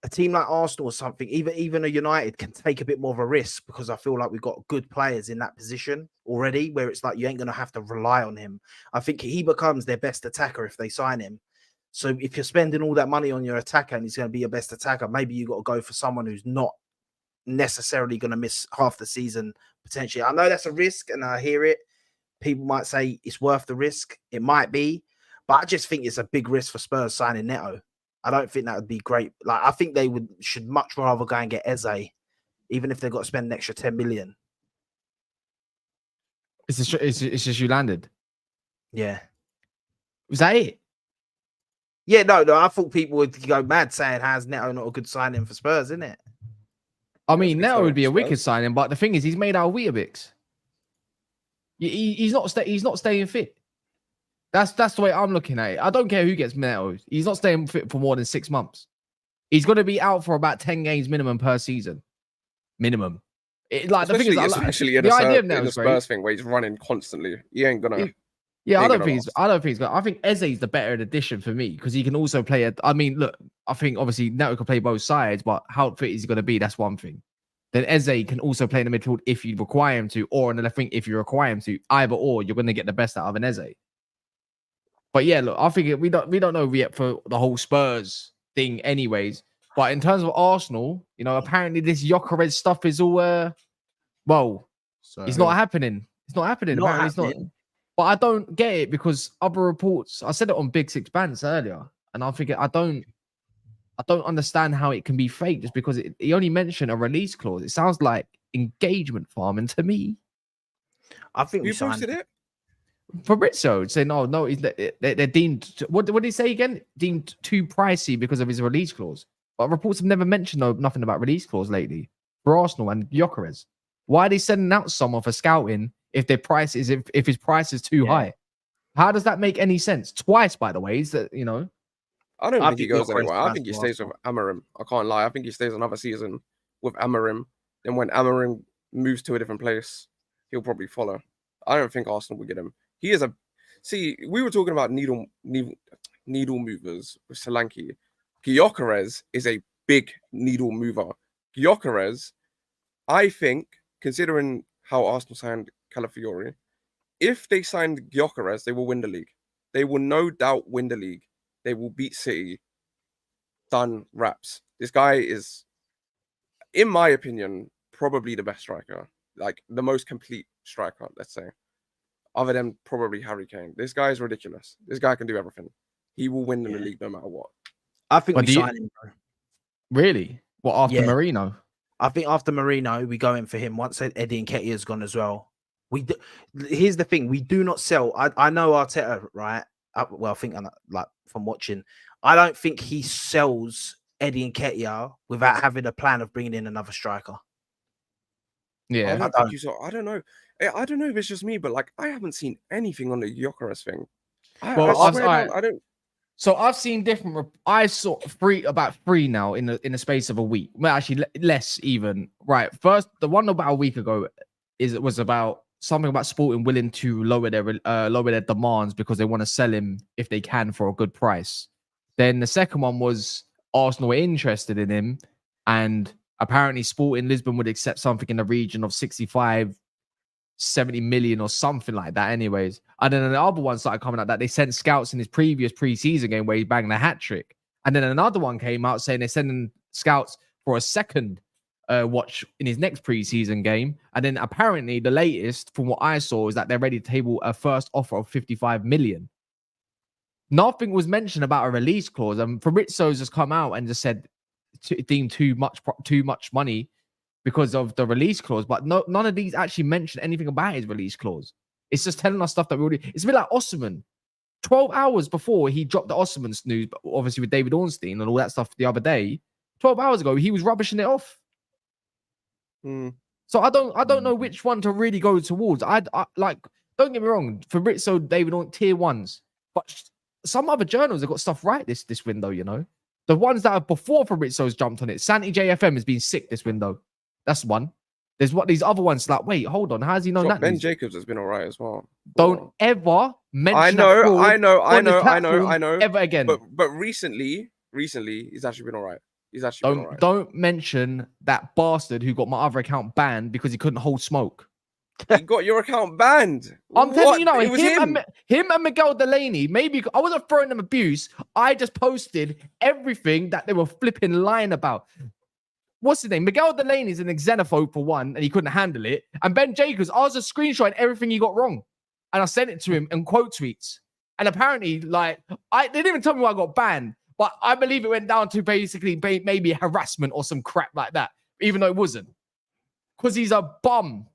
a team like Arsenal or something, even a United can take a bit more of a risk, because I feel like we've got good players in that position already, where it's like you ain't going to have to rely on him. I think he becomes their best attacker if they sign him. So if you're spending all that money on your attacker and he's going to be your best attacker, maybe you got to go for someone who's not necessarily going to miss half the season potentially. I know that's a risk and I hear it. People might say it's worth the risk. It might be, but I just think it's a big risk for Spurs signing Neto. I don't think that would be great. Like, I think they should much rather go and get Eze, even if they've got to spend an extra 10 million. It's just you landed. Yeah. Was that it? Yeah, no. I thought people would go mad saying, "How's Neto not a good signing for Spurs?" Isn't it? I mean, Neto would be a wicked signing, but the thing is, he's made out of Weetabix. He's not staying fit. That's the way I'm looking at it. I don't care who gets Neto. He's not staying fit for more than 6 months. He's going to be out for about 10 games minimum per season. Minimum. The thing is, especially in the Spurs thing where he's running constantly. He ain't gonna. Yeah, I don't think he's gonna. I think Eze is the better addition for me, because he can also play. I mean, look, I think obviously Neto can play both sides, but how fit is he going to be? That's one thing. Then Eze can also play in the midfield if you require him to, or on the left wing if you require him to. Either or, you're going to get the best out of an Eze. But yeah, look, I think we don't know yet for the whole Spurs thing, anyways. But in terms of Arsenal, apparently this Gyokeres stuff is all it's not happening. It's not happening. Apparently, it's not. But I don't get it, because other reports. I said it on Big Six Bands earlier, and I'm thinking I don't understand how it can be fake just because he only mentioned a release clause. It sounds like engagement farming to me. I think you posted it. Fabrizio saying, no, they're deemed. What did he say again? Deemed too pricey because of his release clause. But reports have never mentioned nothing about release clause lately for Arsenal and Gyokeres. Why are they sending out someone for scouting if their price is if his price is too high? How does that make any sense? Twice, by the way, is that I don't think he goes anywhere. I think he stays with Amorim. I can't lie. I think he stays another season with Amorim. Then when Amorim moves to a different place, he'll probably follow. I don't think Arsenal will get him. He is we were talking about needle movers with Solanke. Gyokeres is a big needle mover. Gyokeres, I think, considering how Arsenal signed Calafiori, if they signed Gyokeres, they will win the league. They will no doubt win the league. They will beat City. Done, wraps. This guy is in my opinion, probably the best striker, like the most complete striker, let's say, other than probably Harry Kane. This guy is ridiculous. This guy can do everything. He will win in the league no matter what. I think we sign him, bro. Really? What, after Marino? I think after Marino, we go in for him. Once Eddie Nketiah's gone as well. Here's the thing: we do not sell. I know Arteta, right? Well, I think like from watching, I don't think he sells Eddie Nketiah without having a plan of bringing in another striker. Yeah, I don't know. I don't know if it's just me, but like I haven't seen anything on the Gyokeres thing. I don't. So I've seen different. I saw about three now in the space of a week. Well, actually, less even. Right. First, the one about a week ago was about something about Sporting willing to lower their demands because they want to sell him if they can for a good price. Then the second one was Arsenal were interested in him, and apparently Sporting Lisbon would accept something in the region of 65, 70 million or something like that anyways. And then the other one started coming out that they sent scouts in his previous preseason game where he banged a hat-trick. And then another one came out saying they're sending scouts for a second watch in his next preseason game. And then apparently the latest from what I saw is that they're ready to table a first offer of 55 million. Nothing was mentioned about a release clause. And Fabrizio's just come out and just said deemed too much money because of the release clause, but none of these actually mention anything about his release clause. It's just telling us stuff that we already. It's a bit like Osimhen. 12 hours before he dropped the Osimhen news, but obviously with David Ornstein and all that stuff the other day, 12 hours ago he was rubbishing it off. So I don't know which one to really go towards. I like. Don't get me wrong, Fabrizio, David on tier ones, but some other journals have got stuff right this window. You know, the ones that are before Fabrizio's jumped on it. Santi JFM has been sick this window. That's one. There's what these other ones like. Wait, hold on. How's he know that? Ben Jacobs has been all right as well. Don't ever mention. I know. Ever again. But recently, he's actually been all right. He's actually been all right. Don't mention that bastard who got my other account banned because he couldn't hold smoke. He got your account banned. I'm telling you now, him and Miguel Delaney, maybe I wasn't throwing them abuse. I just posted everything that they were flipping lying about. What's his name? Miguel Delaney's an xenophobe for one, and he couldn't handle it. And Ben Jacobs, I was just screenshotting everything he got wrong. And I sent it to him in quote tweets. And apparently, like, they didn't even tell me why I got banned, but I believe it went down to basically maybe harassment or some crap like that, even though it wasn't. Because he's a bum.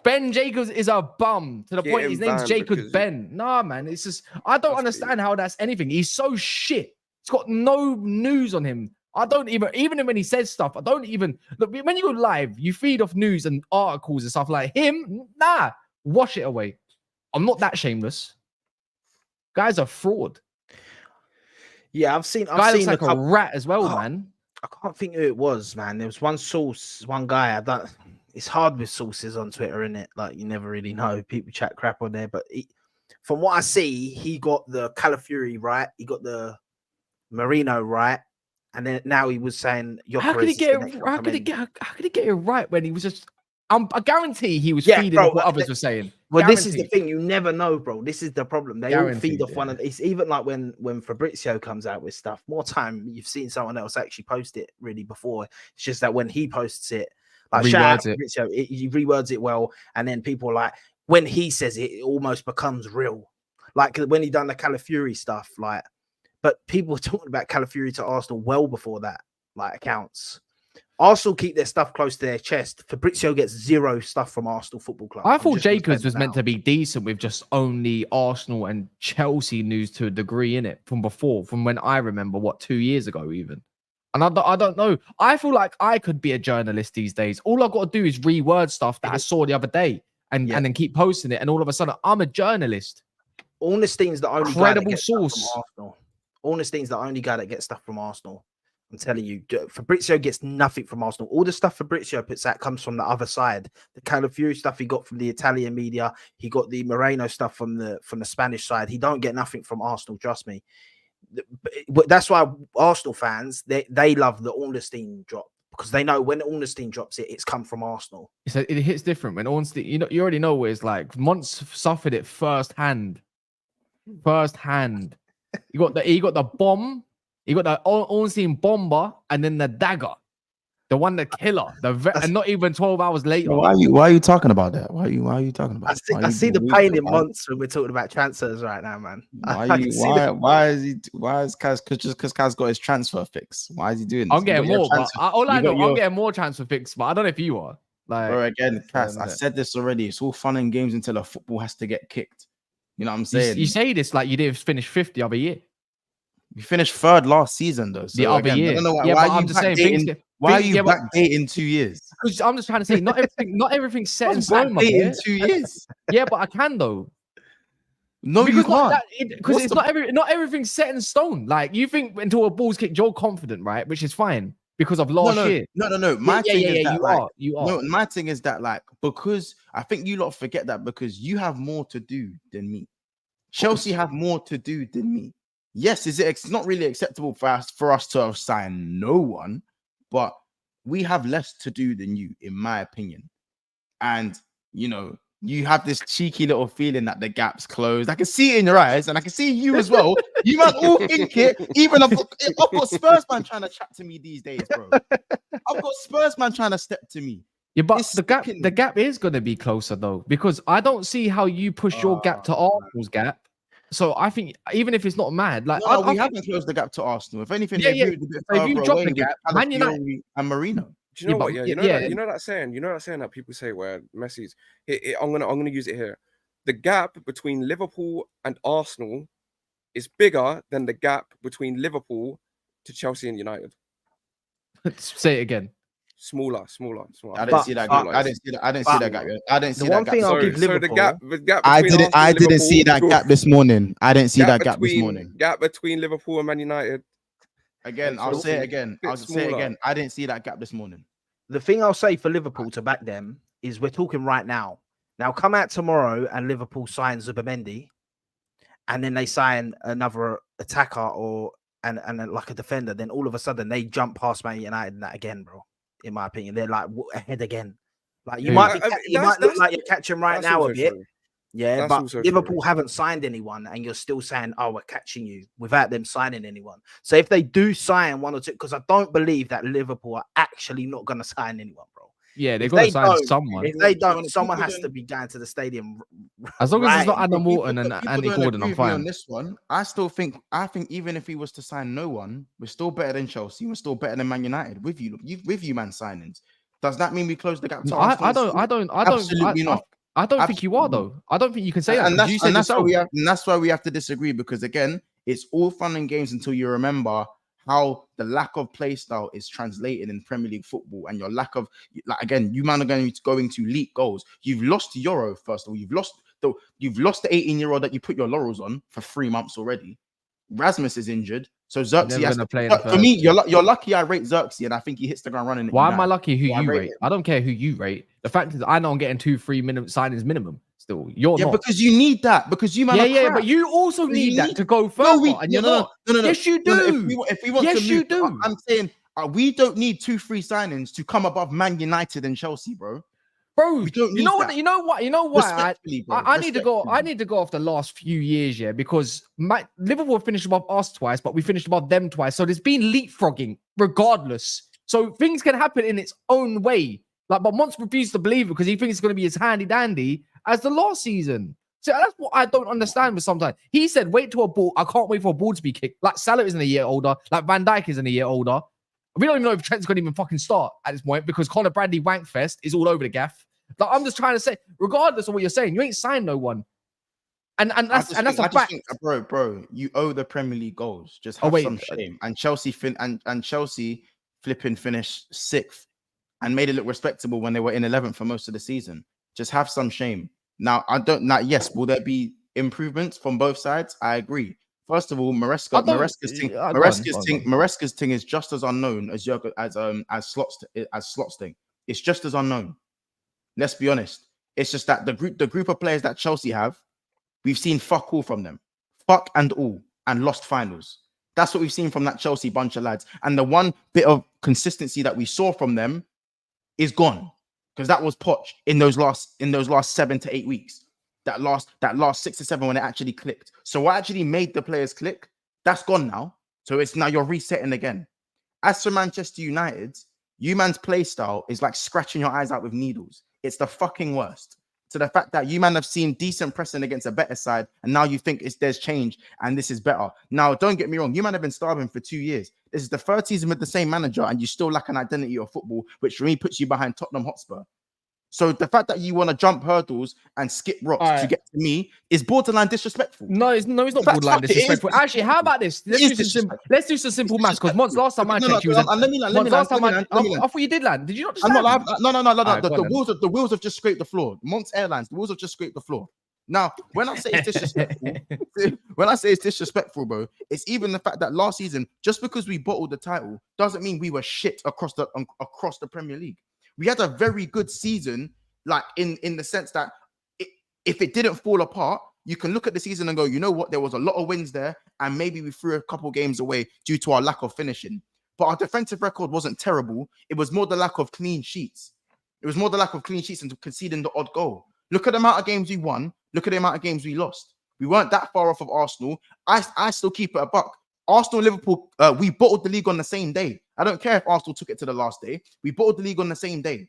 Ben Jacobs is a bum to the point his name's Jacobs Ben. Nah, man, it's just, I don't understand how that's anything. He's so shit. He's got no news on him. I don't even when he says stuff, I don't even look. When you go live, you feed off news and articles and stuff like him. Nah, wash it away. I'm not that shameless. Guy's a fraud. Yeah, I've seen looks like a rat as well, man. I can't think who it was, man. There was one guy. It's hard with sources on Twitter, isn't it? Like you never really know. People chat crap on there, but from what I see, he got the Calafiori right. He got the Marino right. And then now he was saying, how could he get it right when he was just? I guarantee he was feeding off what others were saying. Well, this is the thing. You never know, bro. This is the problem. They all feed off one of. It's even like when Fabrizio comes out with stuff. More time you've seen someone else actually post it really before. It's just that when he posts it, like shout out Fabrizio, he rewords it well, and then people are like when he says it, it almost becomes real. Like when he done the Calafiori stuff, like. But people were talking about Calafiori to Arsenal well before that, like accounts. Arsenal keep their stuff close to their chest. Fabrizio gets zero stuff from Arsenal Football Club. I thought Jacobs was meant to be decent with just only Arsenal and Chelsea news to a degree in it from before, from when I remember, 2 years ago even. And I don't know. I feel like I could be a journalist these days. All I've got to do is reword stuff that I saw the other day and then keep posting it. And all of a sudden, I'm a journalist. Ornstein's the only credible source. Ornstein's the only guy that gets stuff from Arsenal. I'm telling you, Fabrizio gets nothing from Arsenal. All the stuff Fabrizio puts out comes from the other side. The Calafiori stuff he got from the Italian media. He got the Moreno stuff from the Spanish side. He don't get nothing from Arsenal, trust me. That's why Arsenal fans, they love the Ornstein drop. Because they know when Ornstein drops it, it's come from Arsenal. So it hits different when Ornstein, you already know what it's like. Monts suffered it firsthand. He got the bomb, he got the Ornstein bomber, and then the dagger. The one that killer, and not even 12 hours later. Why are you talking about that? Why are you talking about it? I see the pain in Monts when we're talking about transfers right now, man. Why is Kaz just because Kaz got his transfer fix? Why is he doing this? I'm getting more, but I'm getting more transfer fix, but I don't know if you are. Like, bro, again, Kaz, I said this already. It's all fun and games until a football has to get kicked. You know what I'm saying? You say this like you did finish 5th the other year. You finished 3rd last season, though. So the other year. I don't know why I'm just saying, why are you backdating 2 years? Because I'm just trying to say, not everything's set in stone. In 2 years. Yeah, but I can though. No, because you can't. Because it's not everything's set in stone. Like you think until a ball's kicked, you're confident, right? Which is fine because of last year. No. My thing is that you are. No, my thing is that like because I think you lot forget that because you have more to do than me. Chelsea have more to do than me. Yes, it's not really acceptable for us to have signed no one, but we have less to do than you, in my opinion. And you know, you have this cheeky little feeling that the gap's closed. I can see it in your eyes, and I can see you as well. You might all think it. Even I've got Spurs man trying to chat to me these days, bro. I've got Spurs man trying to step to me. Yeah, but the gap is going to be closer though, because I don't see how you push your gap to Arsenal's gap. So I think even if it's not mad, like we haven't closed the gap to Arsenal. If anything, if you drop the gap, Man United and Marino. Do you know what? Yeah, you know that saying. You know that saying that people say where Messi's. I'm gonna use it here. The gap between Liverpool and Arsenal is bigger than the gap between Liverpool to Chelsea and United. Say it again. Smaller. I didn't see that gap. I didn't see that gap. I didn't see that gap. I'll give Liverpool. The gap I didn't see that gap this morning. I didn't see that gap this morning. Gap between Liverpool and Man United. Again, I'll say it again. I didn't see that gap this morning. The thing I'll say for Liverpool to back them is we're talking right now. Now come out tomorrow and Liverpool signs Zubimendi, and then they sign another attacker and like a defender. Then all of a sudden they jump past Man United and that again, bro. In my opinion, they're like ahead again. Like you might look like you're catching right now a bit. True. Yeah, but Liverpool haven't signed anyone, and you're still saying, "Oh, we're catching you," without them signing anyone. So if they do sign one or two, because I don't believe that Liverpool are actually not going to sign anyone, bro. Yeah, they've got to sign someone. If they don't, someone has to be going to the stadium. As long as it's not Adam Morton and Andy Gordon, I'm fine. On this one, I think even if he was to sign no one, we're still better than Chelsea. We're still better than Man United with you man signings. Does that mean we close the gap? I don't. Absolutely not. I don't think you are though. I don't think you can say that. And that's why we have to disagree, because again, it's all fun and games until you remember how the lack of play style is translated in Premier League football, and your lack of, like, again, you man are going to leak goals. You've lost Euro, first of all. You've lost the 18-year-old that you put your laurels on for 3 months already. Rasmus is injured, so Xerxes has to play. For me, you're lucky I rate Xerxes, and I think he hits the ground running. Why am I lucky who you rate? I don't care who you rate. The fact is, I know I'm getting 2-3 minimum signings minimum. Still, you're not. Because you need that. Because you man, but you also need that to go further. And you're not. No. Yes, you do. If we want to move, you do. I'm saying we don't need 2-3 signings to come above Man United and Chelsea, bro. Bro, you know what? I need to go. I need to go off the last few years, yeah, because Liverpool finished above us twice, but we finished above them twice. So there's been leapfrogging, regardless. So things can happen in its own way. Like, but Monts refused to believe it because he thinks it's going to be as handy dandy as the last season. So that's what I don't understand. With sometimes he said, "Wait till a ball. I can't wait for a ball to be kicked." Like Salah isn't a year older. Like Van Dijk isn't a year older. We don't even know if Trent's going to even fucking start at this point because Conor Bradley Wankfest is all over the gaff. Like, I'm just trying to say, regardless of what you're saying, you ain't signed no one. And that's a fact. Bro, you owe the Premier League goals. Just have some shame. And Chelsea flipping finished 6th and made it look respectable when they were in 11th for most of the season. Just have some shame. Now, yes, will there be improvements from both sides? I agree. First of all, Maresca's thing is just as unknown as Slot's thing. It's just as unknown. Let's be honest. It's just that the group of players that Chelsea have, we've seen fuck all from them. Fuck and all, and lost finals. That's what we've seen from that Chelsea bunch of lads. And the one bit of consistency that we saw from them is gone. Because that was Poch in those last 7 to 8 weeks. That last 6 to 7 when it actually clicked. So what actually made the players click, that's gone now. So it's now you're resetting again. As for Manchester United, You man's play style is like scratching your eyes out with needles. It's the fucking worst. So the fact that you man have seen decent pressing against a better side, and now you think there's change and this is better. Now, don't get me wrong, you man have been starving for 2 years. This is the third season with the same manager, and you still lack an identity of football, which for me puts you behind Tottenham Hotspur. So the fact that you want to jump hurdles and skip rocks to get to me is borderline disrespectful. No, it's not borderline disrespectful. Actually, how about this? Let's do some simple maths. Because Monts, last time I checked, you was I thought you did land. Did you not just land? No. The wheels have just scraped the floor. Monts Airlines, the wheels have just scraped the floor. Now, when I say it's disrespectful, bro, it's even the fact that last season, just because we bottled the title, doesn't mean we were shit across the Premier League. We had a very good season, like in the sense that if it didn't fall apart, you can look at the season and go, you know what, there was a lot of wins there, and maybe we threw a couple games away due to our lack of finishing. But our defensive record wasn't terrible. It was more the lack of clean sheets. It was more the lack of clean sheets and conceding the odd goal. Look at the amount of games we won. Look at the amount of games we lost. We weren't that far off of Arsenal. I still keep it a buck. Arsenal, Liverpool, we bottled the league on the same day. I don't care if Arsenal took it to the last day. We bottled the league on the same day.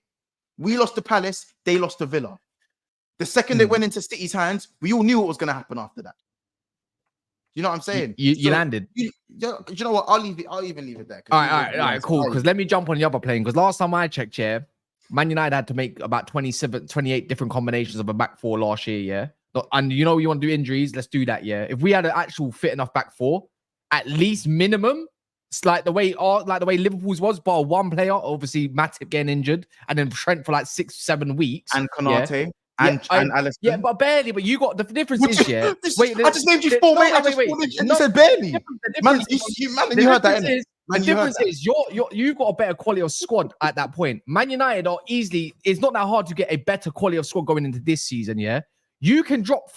We lost to Palace. They lost to Villa. The second it went into City's hands, we all knew what was going to happen after that. You know what I'm saying? You landed. You know what? I'll even leave it there. All right, cool. Because let me jump on the other plane. Because last time I checked, Man United had to make about 28 different combinations of a back four last year, yeah? And you know you want to do injuries, let's do that, yeah? If we had an actual fit enough back four, at least minimum, it's like the way Liverpool's was, bar one player, obviously Matip getting injured, and then Trent for like 6-7 weeks. And Konate. And Alisson. Yeah, but barely. But you got the difference is, yeah. I just named you four. Wait. You said barely. Man, you heard that. The difference is you've got a better quality of squad at that point. Man United are easily. It's not that hard to get a better quality of squad going into this season. Yeah, you can drop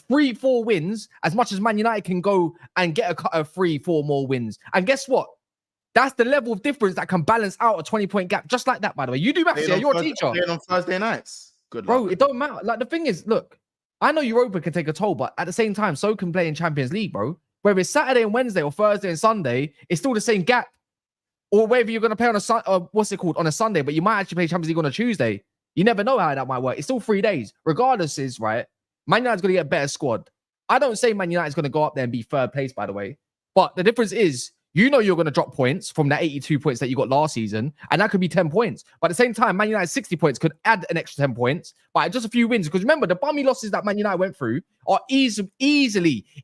3-4 wins as much as Man United can go and get a 3-4 more wins. And guess what? That's the level of difference that can balance out a 20-point gap, just like that. By the way, you do maths. Yeah, you're a teacher. Playing on Thursday nights. Good luck. Bro, it don't matter. Like the thing is, look, I know Europa can take a toll, but at the same time, so can play in Champions League, bro. Whether it's Saturday and Wednesday or Thursday and Sunday, it's still the same gap. Or whether you're going to play on on a Sunday, but you might actually play Champions League on a Tuesday. You never know how that might work. It's still 3 days. Regardless is, right, Man United's going to get a better squad. I don't say Man United's going to go up there and be third place, by the way. But the difference is, you know you're going to drop points from that 82 points that you got last season, and that could be 10 points. But at the same time, Man United 60 points could add an extra 10 points by just a few wins. Because remember, the bummy losses that Man United went through are easy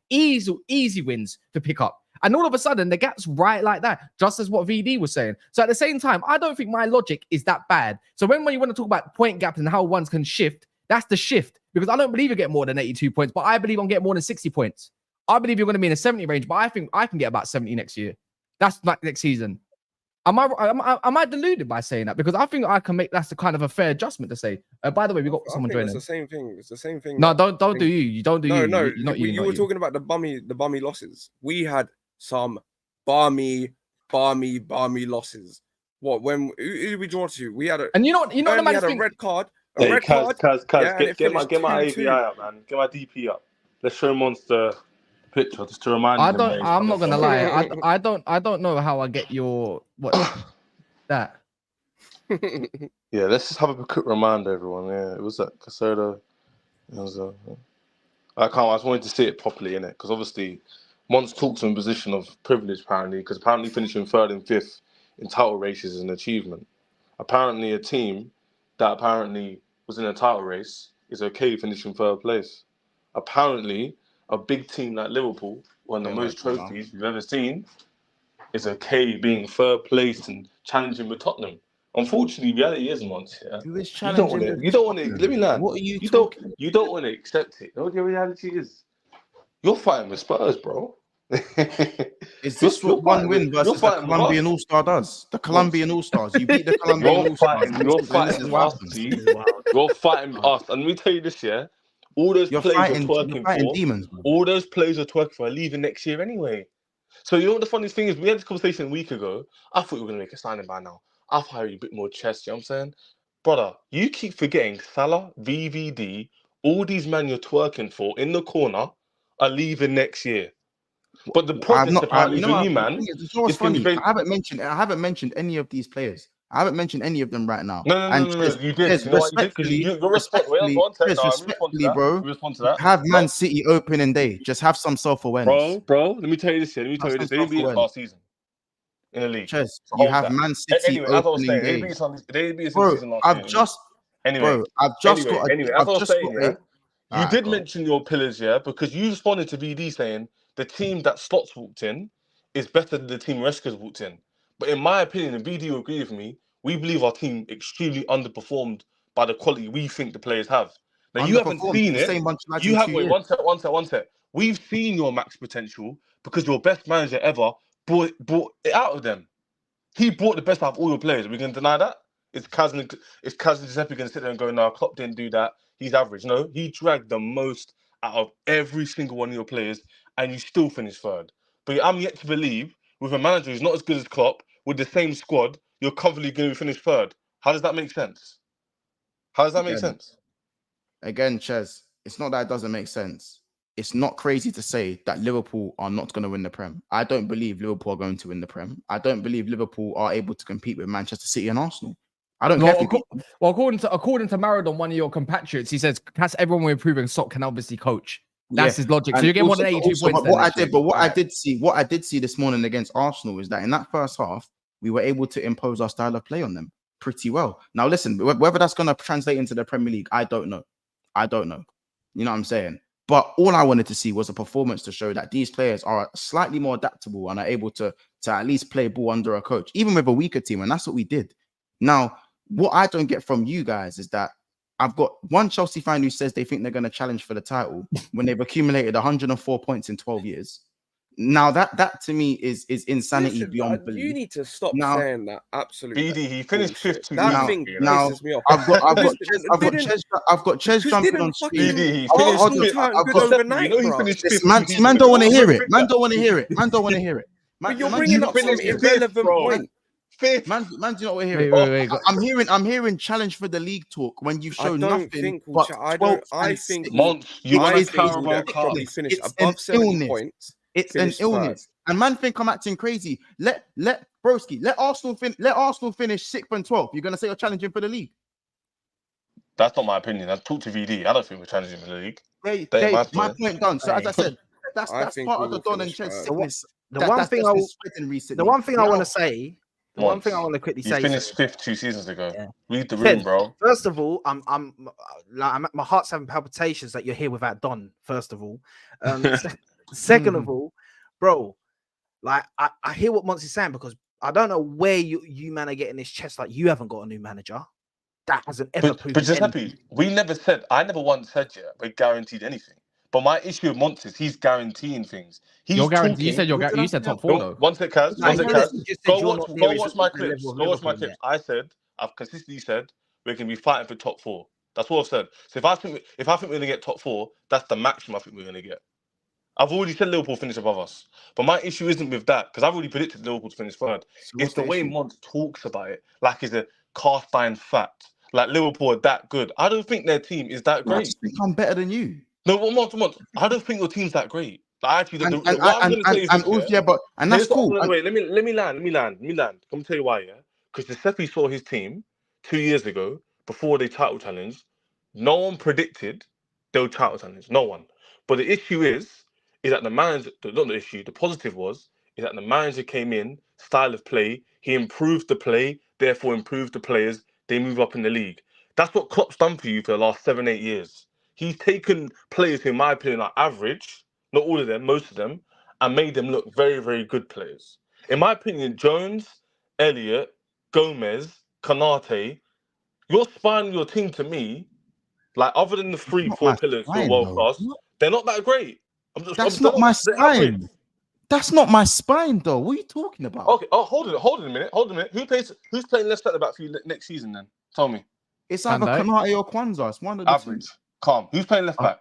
wins to pick up. And all of a sudden, the gap's right like that, just as what VD was saying. So at the same time, I don't think my logic is that bad. So when you want to talk about point gaps and how ones can shift, that's the shift. Because I don't believe you get more than 82 points, but I believe I'm getting more than 60 points. I believe you're going to be in a 70 range, but I think I can get about 70 next year. That's like next season. Am I deluded by saying that? Because I think I can make that's the kind of a fair adjustment to say. By the way, we got someone joining. It's the same thing. It's the same thing. No, don't do you. You don't do you. No, you were talking about the bummy losses. We had some balmy losses. What when who did we draw to? We had a and you know the man had a red card. Get my AVI up, man. Get my DP up. Let's show Monts the picture just to remind him. I'm not gonna lie. I don't know how I get your that. Yeah, let's just have a quick reminder, everyone. Yeah, it was at Casoda. It was I just wanted to see it properly, innit? Because obviously, Monts talks from a position of privilege, apparently, because apparently finishing 3rd and 5th in title races is an achievement. Apparently, a team that apparently was in a title race is okay finishing 3rd place. Apparently, a big team like Liverpool, one of the most trophies we've ever seen, is okay being 3rd place and challenging with Tottenham. Unfortunately, reality is, Monts. Yeah? You don't want to. Let me learn. What are you talking? You don't want to accept it. You know what the reality is? You're fighting with Spurs, bro. Is this what one win versus the Colombian All-Star does? The Colombian All-Stars. You beat the Colombian All-Stars. You're fighting with us. You're fighting with us. And let me tell you this, yeah? All those players are twerking for. Demons, all those players are twerking for are leaving next year anyway. So you know what the funniest thing is? We had this conversation a week ago. I thought we were going to make a signing by now. I thought I had a bit more chest, you know what I'm saying? Brother, you keep forgetting Salah, VVD, all these men you're twerking for in the corner are leaving next year. But the problem apparently for you, man, it's funny. I haven't mentioned any of these players. I haven't mentioned any of them right now. No. You did. You know what you did? Because you're respectfully, bro. You respond to that. Have Man City opening day. Just have some self-awareness. Bro. Let me tell you this here. They didn't beat us last season in the league. Ches, you have Man City anyway, as I was saying, day. they beat us Bro, season last I've year. just Anyway, as I was saying, you did mention your pillars, yeah, because you responded to VD saying the team that Slots walked in is better than the team Resca's walked in. But in my opinion, and VD will agree with me, we believe our team extremely underperformed by the quality we think the players have. Now you haven't seen it. You have wait, one sec. We've seen your max potential because your best manager ever brought it out of them. He brought the best out of all your players. Are we going to deny that? Is Kaz and Giuseppe going to sit there and go, no, Klopp didn't do that. He's average. No, he dragged the most out of every single one of your players, and you still finished third. But I'm yet to believe, with a manager who's not as good as Klopp, with the same squad, you're comfortably going to finish third. How does that make sense? Again, Ches, it's not that it doesn't make sense. It's not crazy to say that Liverpool are not going to win the Prem. I don't believe Liverpool are going to win the Prem. I don't believe Liverpool are able to compete with Manchester City and Arsenal. I don't care. Well, according to Maradon, one of your compatriots, he says, "Cast everyone we're improving. Sok can obviously coach." That's his logic. So you get more than 82 points. What I did see this morning against Arsenal is that in that first half, we were able to impose our style of play on them pretty well. Now, listen, whether that's going to translate into the Premier League, I don't know. You know what I'm saying? But all I wanted to see was a performance to show that these players are slightly more adaptable and are able to at least play ball under a coach, even with a weaker team. And that's what we did. Now, what I don't get from you guys is that I've got one Chelsea fan who says they think they're going to challenge for the title when they've accumulated 104 points in 12 years. Now that to me is insanity beyond belief. You need to stop saying that. Absolutely. BD, he finished fifth. That thing pisses me off. I've got Ches jumping on screen. BD, he finished fifth. Man don't want to hear it. Man don't want to hear it. But you're bringing up some irrelevant point. Fifth. Man, do not want to hear it. I'm hearing challenge for the league talk when you show nothing. I think Monts, you want to probably finish above 70 points. It's an illness, and man think I'm acting crazy. Let Broski, let Arsenal finish 6th and 12th. You're gonna say you're challenging for the league? That's not my opinion. I talked to VD. I don't think we're challenging for the league. My point done. So as I said, that's part of the Don and Ches sickness. The one thing I want to say. The one thing I want to quickly say. You finished 5th 2 seasons ago. Yeah. Read the room, bro. First of all, I'm my heart's having palpitations that you're here without Don. First of all, second of all, bro, like I hear what Monts is saying because I don't know where you man are getting this chest. Like you haven't got a new manager. That hasn't ever proved. But Giuseppe, I never once said we're guaranteed anything. But my issue with Monts is he's guaranteeing things. You said top 4 though. One sec, Kaz. Go watch my clips. I said I've consistently said we're gonna be fighting for top 4. That's what I've said. So if I think we're gonna get top 4, that's the maximum I think we're gonna get. I've already said Liverpool finish above us. But my issue isn't with that, because I've already predicted Liverpool to finish third. It's the way Monts talks about it, like it's a cast iron fact. Like Liverpool are that good. I don't think their team is that great. I just think I'm better than you. No, Monts. I don't think your team's that great. Like, actually, that's cool. Wait, let me land. I'm gonna tell you why, yeah. Because Giuseppe saw his team 2 years ago before they title challenged. No one predicted they would title challenge. No one. But the issue is that the manager. Not the issue. The positive is that the manager came in, style of play. He improved the play, therefore improved the players. They move up in the league. That's what Klopp's done for you for the last 7-8 years. He's taken players who, in my opinion, are average, not all of them, most of them, and made them look very, very good players. In my opinion, Jones, Elliott, Gomez, Konate, you're spinning your team to me, like other than the 3-4 pillars who are world class, they're not that great. That's not my spine. That's not my spine, though. What are you talking about? Okay. Oh, hold it a minute. Who's playing left centre back for you next season? Then tell me. It's either Konate or Kwanzaa. It's one of the average. Calm. Who's playing left back?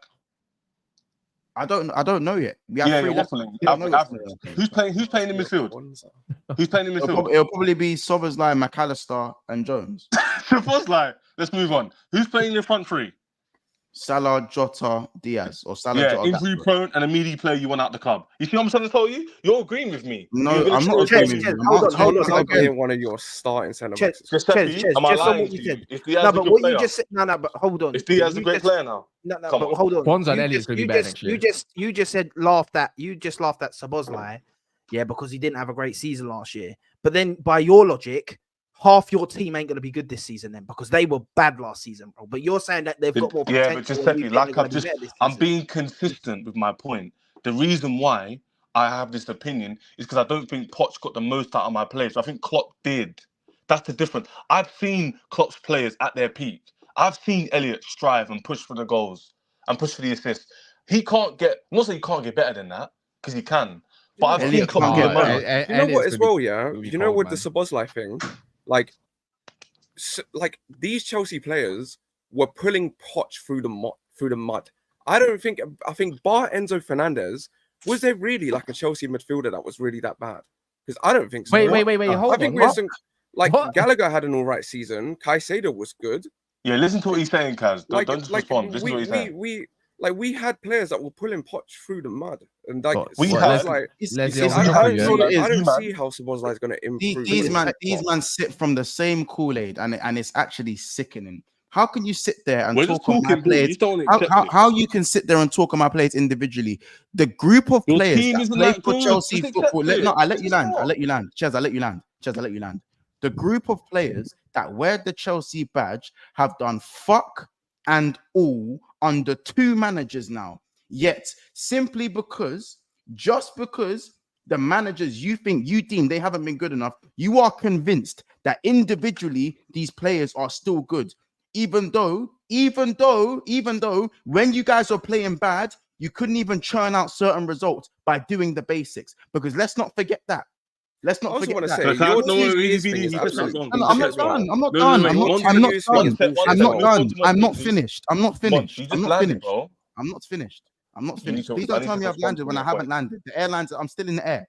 I don't know yet. We have average. Who's playing in midfield? Who's playing in midfield? It'll probably be Soberslai, McAllister, and Jones. Soberslai. Let's move on. Who's playing in the front three? Salah, Jota, Diaz, or Salah, Yeah, Jota. injury prone and a meaty player you want out the club. You see what I'm trying to tell you? You're agreeing with me. No, I'm not Ches, agreeing with you. hold on. Like being one of your starting centre backs. Giuseppe, am I Just on lying what to you you? said. Is Diaz No, a but good what player? you just said. No, but hold on. Is Diaz a great player now? No, Come but on. hold on. Kwanzaa and Elliot's going to be better next year. You just laughed at Szoboszlai, yeah, because he didn't have a great season last year. But then, by your logic, half your team ain't going to be good this season then, because they were bad last season, bro. But you're saying that they've got more potential. Yeah, but Giuseppe, like I'm being consistent with my point. The reason why I have this opinion is because I don't think Poch got the most out of my players. I think Klopp did. That's the difference. I've seen Klopp's players at their peak. I've seen Elliot strive and push for the goals and push for the assists. He can't get, I'm not saying he can't get better than that, because he can. But I've seen Klopp get better. You know what as well, yeah? You know what the Szoboszlai thing? Like these Chelsea players were pulling Poch through the mud. I think bar Enzo Fernandez, was there really like a Chelsea midfielder that was really that bad? Because I don't think so. Wait, hold on. I think Gallagher had an all right season. Caicedo was good. Yeah, listen to what he's saying, Kaz. Don't just respond. Listen to what he's saying. We had players that were pulling Poch through the mud, and I don't see how Szoboszlai is going to improve. These man sit from the same Kool-Aid, and it's actually sickening. How can you sit there and talk on my players? How you can sit there and talk on my players individually? The group of players that play for Chelsea football. I let you land. Chez, I let you land. The group of players that wear the Chelsea badge have done fuck and all under 2 managers now. Yet, just because the managers you deem they haven't been good enough, you are convinced that individually these players are still good. Even though when you guys are playing bad, you couldn't even churn out certain results by doing the basics. Because let's not forget that. I'm not finished. Please don't tell me I've landed when I haven't landed. The airlines, I'm still in the air.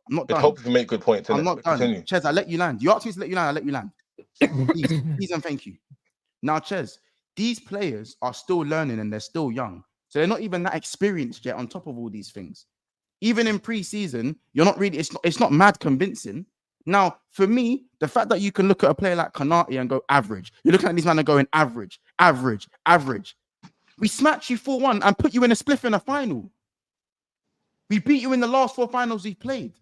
I'm not done. Hope you make good points. I'm not done. Ches, I let you land. You asked me to let you land. I let you land. Please and thank you. Now, Ches, these players are still learning and they're still young. So they're not even that experienced yet on top of all these things. Even in pre-season, you're not really, it's not mad convincing. Now, for me, the fact that you can look at a player like Konate and go average, you're looking at these men and going average. We smacked you 4-1 and put you in a spliff in a final. We beat you in the last 4 finals we've played.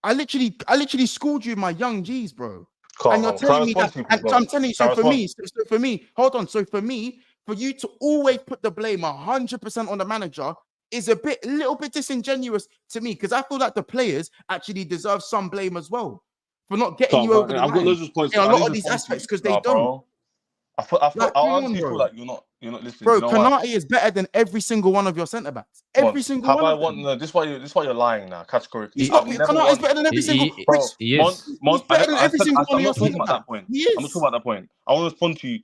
I literally schooled you in my young G's, bro. And you're telling me that, and I'm telling you, so for me, hold on. So for me, for you to always put the blame 100% on the manager is a little bit disingenuous to me, because I feel like the players actually deserve some blame as well for not getting you over the line. I've got loads of points in a lot of these aspects, because they don't. I honestly feel like you're not listening. Bro, Konate is better than every single one of your centre backs. Every single one of them. This is why you're lying now, categorically. Konate is better than every single. He's better than every single one of your centre backs. I'm not talking about that point. I want to respond to you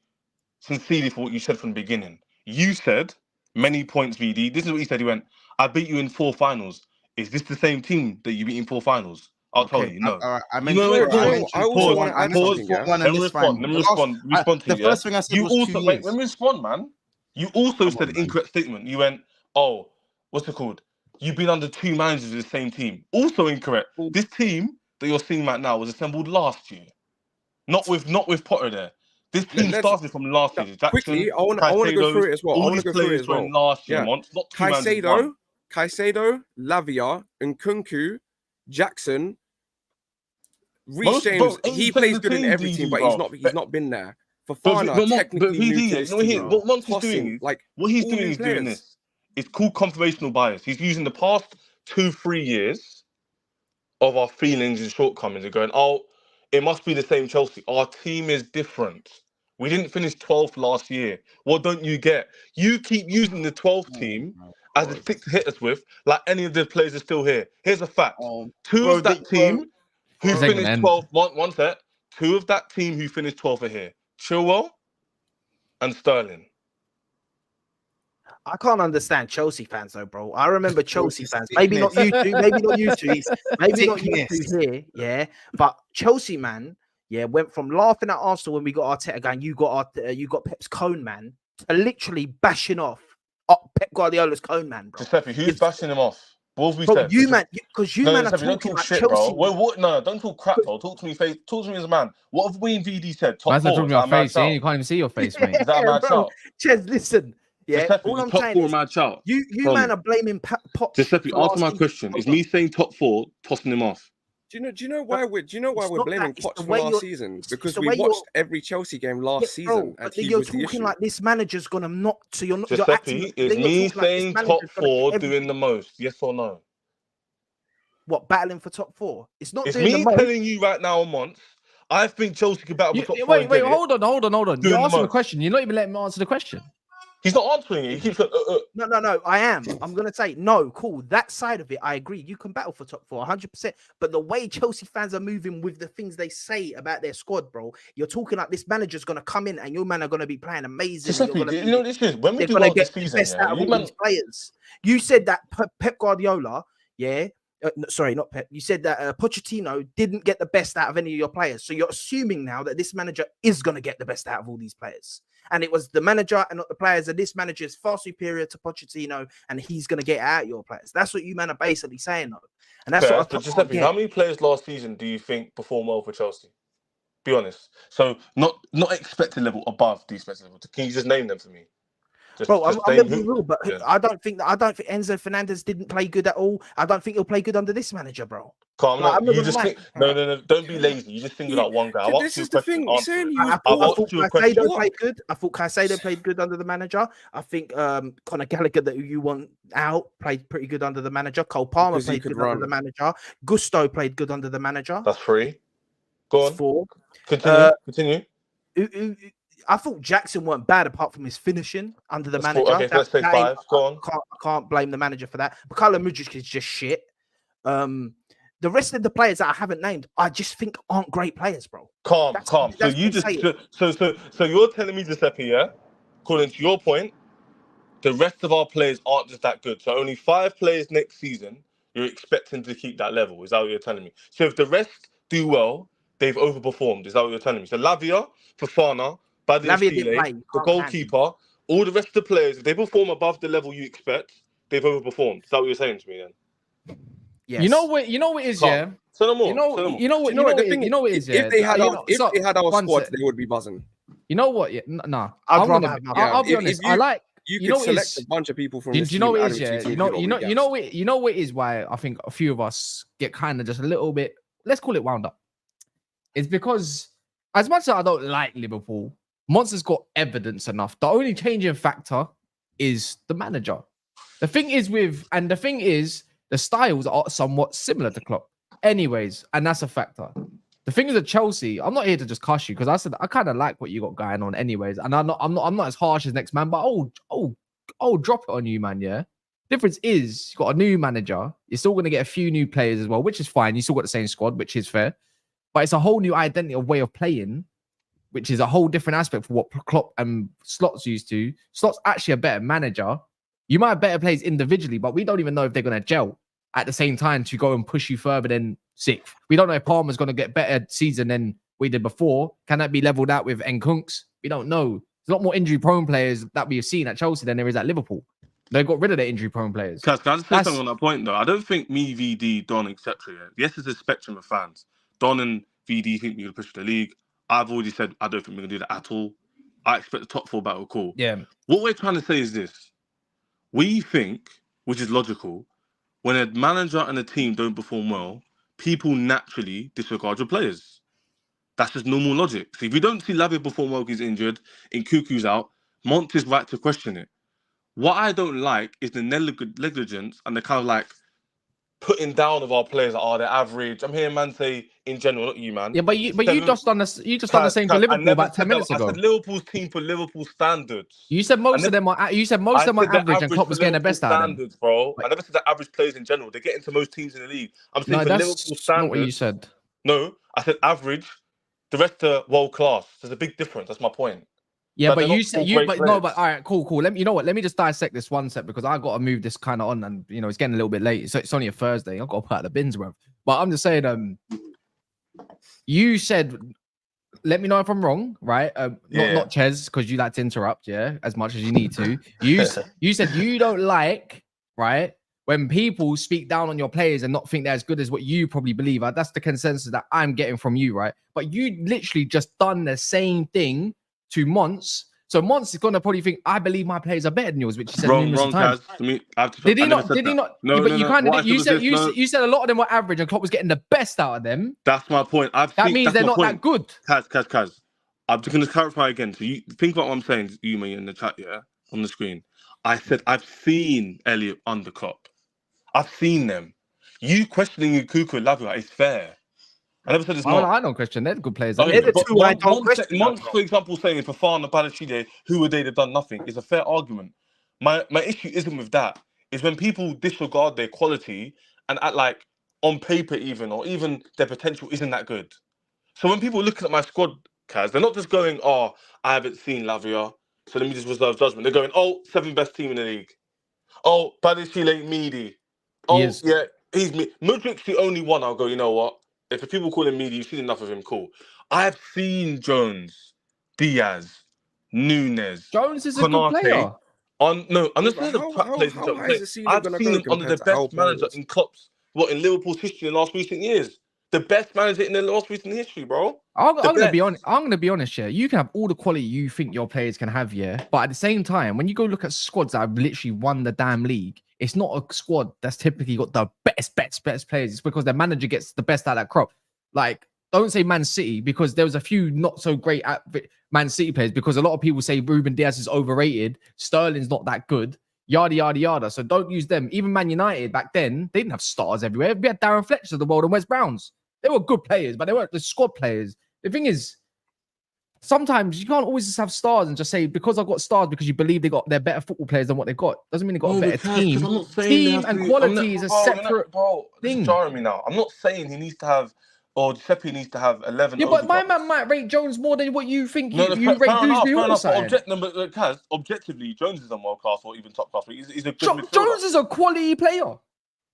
sincerely for what you said from the beginning. You said many points, VD. This is what he said. He went, I beat you in 4 finals. Is this the same team that you beat in 4 finals? I'll tell you, no. I mentioned the first thing I said was 2 years. Let me respond, man. You also said an incorrect statement. You went, oh, what's it called? You've been under 2 managers of the same team. Also incorrect. This team that you're seeing right now was assembled last year. Not with Potter there. This team started from last year. Jackson, quickly, I want to go through it as well. Last year, Monts, not 2 managers. Caicedo, Lavia, Nkunku, Jackson, Reece James, he plays good in every team, but he's not been there. Fofana, technically new to this team. What Monts is doing, what he's doing is doing this. It's called confirmational bias. He's using the past 2-3 years of our feelings and shortcomings and going, oh, it must be the same Chelsea. Our team is different. We didn't finish 12th last year. What don't you get? You keep using the 12th team as a stick to hit us with, like any of the players are still here. Here's a fact. 2 of that team who finished 12th, one set, 2 of that team who finished 12th are here. Chilwell and Sterling. I can't understand Chelsea fans though, bro. I remember Chelsea fans. Maybe not you two. Maybe not you two. Maybe not you two here. Yeah, but Chelsea man, yeah, went from laughing at Arsenal when we got Arteta going. You got Pep's cone man. to literally bashing off Pep Guardiola's cone man, bro. Giuseppe, who's bashing him off? What have we Bro, said? you man, because you man are Giuseppe, don't talking talk like shit, Chelsea. bro. What? No, don't talk crap, bro. Talk to me, face. Talk to me as a man. What have we and VD said? Top Man's not 4. talking Is that a about mad face. shout? You can't even see your face, mate. Is that a mad bro, shout? Ches, listen. Yeah, Giuseppe, all I'm top saying 4 is mad shout. you Tell man me. are blaming Pop. Giuseppe, for answer my last question. Is season. me saying top 4 tossing him off? Do you know why we're It's we're not blaming that, it's Poch the for way last you're- season? it's Because the we way you're- watched every Chelsea game last Yeah, bro, season, and but he you're was the talking issue. like this manager's gonna not. So you're acting. Giuseppe, is then you're me talking like this saying manager's top gonna get 4 everything. doing the most? Yes or no? What, battling for top 4? It's not It's doing the me most. telling you right now, Monts. I think Chelsea could battle for top 4. Wait, and get it. hold on. Doing You're the asking the most. question. You're not even letting me answer the question. He's not answering it. He keeps going, No. I am. I'm gonna say no. Cool. That side of it, I agree. You can battle for top 4, 100%. But the way Chelsea fans are moving with the things they say about their squad, bro, you're talking like this manager's gonna come in and your man are gonna be playing amazing. Giuseppe, you know what this is? When we They're do gonna last get this the season, best yeah, out of you all man, these players. You said that Pep Guardiola, yeah. Sorry, not Pep. You said that Pochettino didn't get the best out of any of your players. So you're assuming now that this manager is going to get the best out of all these players. And it was the manager and not the players. And this manager is far superior to Pochettino and he's going to get out your players. That's what you man are basically saying, though. And that's fair, what but I Giuseppe, get. how many players last season do you think perform well for Chelsea? Be honest. So not expected level, above the expected level. Can you just name them for me? Bro, I'm name gonna be who. real, but Yeah. I don't think Enzo Fernandez didn't play good at all. I don't think he'll play good under this manager, bro. Calm Like, down. I'm not You gonna just lie. think, no. Don't be lazy. You just singled out one guy. I've This asked you a is the question. thing. You're Answer saying it. he was I I've thought asked you a question. Caicedo played good. I thought Caicedo played good under the manager. I think Conor Gallagher, that you want out, played pretty good under the manager. Cole Palmer Because he played could good under run. the manager. Gusto played good under the manager. That's 3. Go on. 4. Continue. I thought Jackson weren't bad apart from his finishing under the That's manager. 4. Okay, so let's say 5. Go on. I can't blame the manager for that. Mikhailo Mudryk is just shit. The rest of the players that I haven't named, I just think aren't great players, bro. Calm. So that's you what I'm just so you're telling me, Giuseppe, yeah? According to your point, the rest of our players aren't just that good. So only 5 players next season you're expecting to keep that level. Is that what you're telling me? So if the rest do well, they've overperformed. Is that what you're telling me? So Lavia, Fofana, Lavia didn't play. the Can't goalkeeper, all the rest of the players, if they perform above the level you expect, they've overperformed. Is that what you're saying to me then? Yes. You know what it is, Calm. yeah. Say no more. You know what it is, yeah. If they had our one squad, sec. they would be buzzing. You know what? Yeah, nah. I'd rather have I'll be honest. I like. You You could know what select is- a bunch of people from Do this you know team what it and is? it would Yeah. be You two people know with gaps. you know what it is. Why I think a few of us get kind of just a little bit. Let's call it wound up. It's because as much as I don't like Liverpool, Monts has got evidence enough. The only changing factor is the manager. The thing is the styles are somewhat similar to Klopp. Anyways, and that's a factor. The thing is at Chelsea, I'm not here to just cuss you because I said I kind of like what you got going on, anyways. And I'm not as harsh as next man, but I'll drop it on you, man. Yeah. Difference is you've got a new manager. You're still going to get a few new players as well, which is fine. You still got the same squad, which is fair. But it's a whole new identity of way of playing, which is a whole different aspect for what Klopp and Slot's used to. Slot's actually a better manager. You might have better players individually, but we don't even know if they're going to gel at the same time to go and push you further than 6th. We don't know if Palmer's going to get better season than we did before. Can that be leveled out with Nkunks? We don't know. There's a lot more injury-prone players that we've seen at Chelsea than there is at Liverpool. They got rid of their injury-prone players. Can I just say something on that point, though? I don't think me, VD, Don, etc. Yes, it's a spectrum of fans. Don and VD think we're going to push the league. I've already said I don't think we're going to do that at all. I expect the top 4 battle cool. Yeah. What we're trying to say is this. We think, which is logical, when a manager and a team don't perform well, people naturally disregard your players. That's just normal logic. So if you don't see Lavia perform well because he's injured, Nkunku's out, Monts is right to question it. What I don't like is the negligence and the kind of like putting down of our players that are the average. I'm hearing man say in general, not you, man. Yeah, but you just done the same for Liverpool about 10 minutes ago. I said Liverpool's team for Liverpool standards. You said most of them are average, and Klopp was getting the best out of them. Standards, bro. I never said the average players in general. They get into most teams in the league. I'm saying for Liverpool standards. Not what you said. No, I said average. The rest are world class. There's a big difference. That's my point. Yeah, But but they're you not said all you, great but no, players. but all right, cool. Let me just dissect this one sec because I got to move this kind of on, and it's getting a little bit late. So it's only a Thursday. I've got to put out the bins, bro. But I'm just saying, you said let me know if I'm wrong, right? Not Ches, because you like to interrupt, as much as you need to. You said you don't like, right, when people speak down on your players and not think they're as good as what you probably believe. That's the consensus that I'm getting from you, right? But you literally just done the same thing to Monts. So Monts is gonna probably think, I believe my players are better than yours, which he said numerous times. Did he not? No, but you kind of you said you said a lot of them were average and Klopp was getting the best out of them. That's my point. That means they're not that good. Kaz. I'm just going to clarify again. So you think about what I'm saying, you in the chat, on the screen. I said I've seen Elliot under Klopp. I've seen them. You questioning Nkuku and Lavia is fair. I never said it's not. I don't question. They're good players. They're the two I don't question. Monts, for example, saying Fofana, Badiashile, who would they have done nothing, is a fair argument. My issue isn't with that. It's when people disregard their quality and act like on paper or even their potential isn't that good. So when people are looking at my squad, Kaz, they're not just going, I haven't seen Lavia, so let me just reserve judgment. They're going, 7th best team in the league. Badiashile ain't meaty. He's me. Mudrik's the only one I'll go, you know what? If the people call him meaty, you've seen enough of him, cool. I have seen Jones, Diaz, Nunes. Jones is a good player. I'm just saying I've seen him under the best manager in Klopp's, in Liverpool's history in the last recent years. The best manager in the last recent history, bro. I'm gonna be honest. I'm gonna be honest here. You can have all the quality you think your players can have, but at the same time, when you go look at squads that have literally won the damn league, it's not a squad that's typically got the best players. It's because their manager gets the best out of that crop. Like, don't say Man City, because there was a few not so great at Man City players, because a lot of people say Ruben Diaz is overrated, Sterling's not that good, yada. So don't use them. Even Man United back then, they didn't have stars everywhere. We had Darren Fletcher of the world and West Browns. They were good players, but they weren't the squad players. The thing is, sometimes you can't always just have stars and just say, because I've got stars, because you believe they're better football players than what they've got. Doesn't mean they've got a better team. Team and quality is a separate thing. It's jarring me now. I'm not saying he needs to have, or Giuseppe needs to have 11. Yeah, but my man might rate Jones more than what you think you rate Dewsbury Hall. Kaz, objectively, Jones isn't world class or even top class. He's a good midfielder. Jones is a quality player.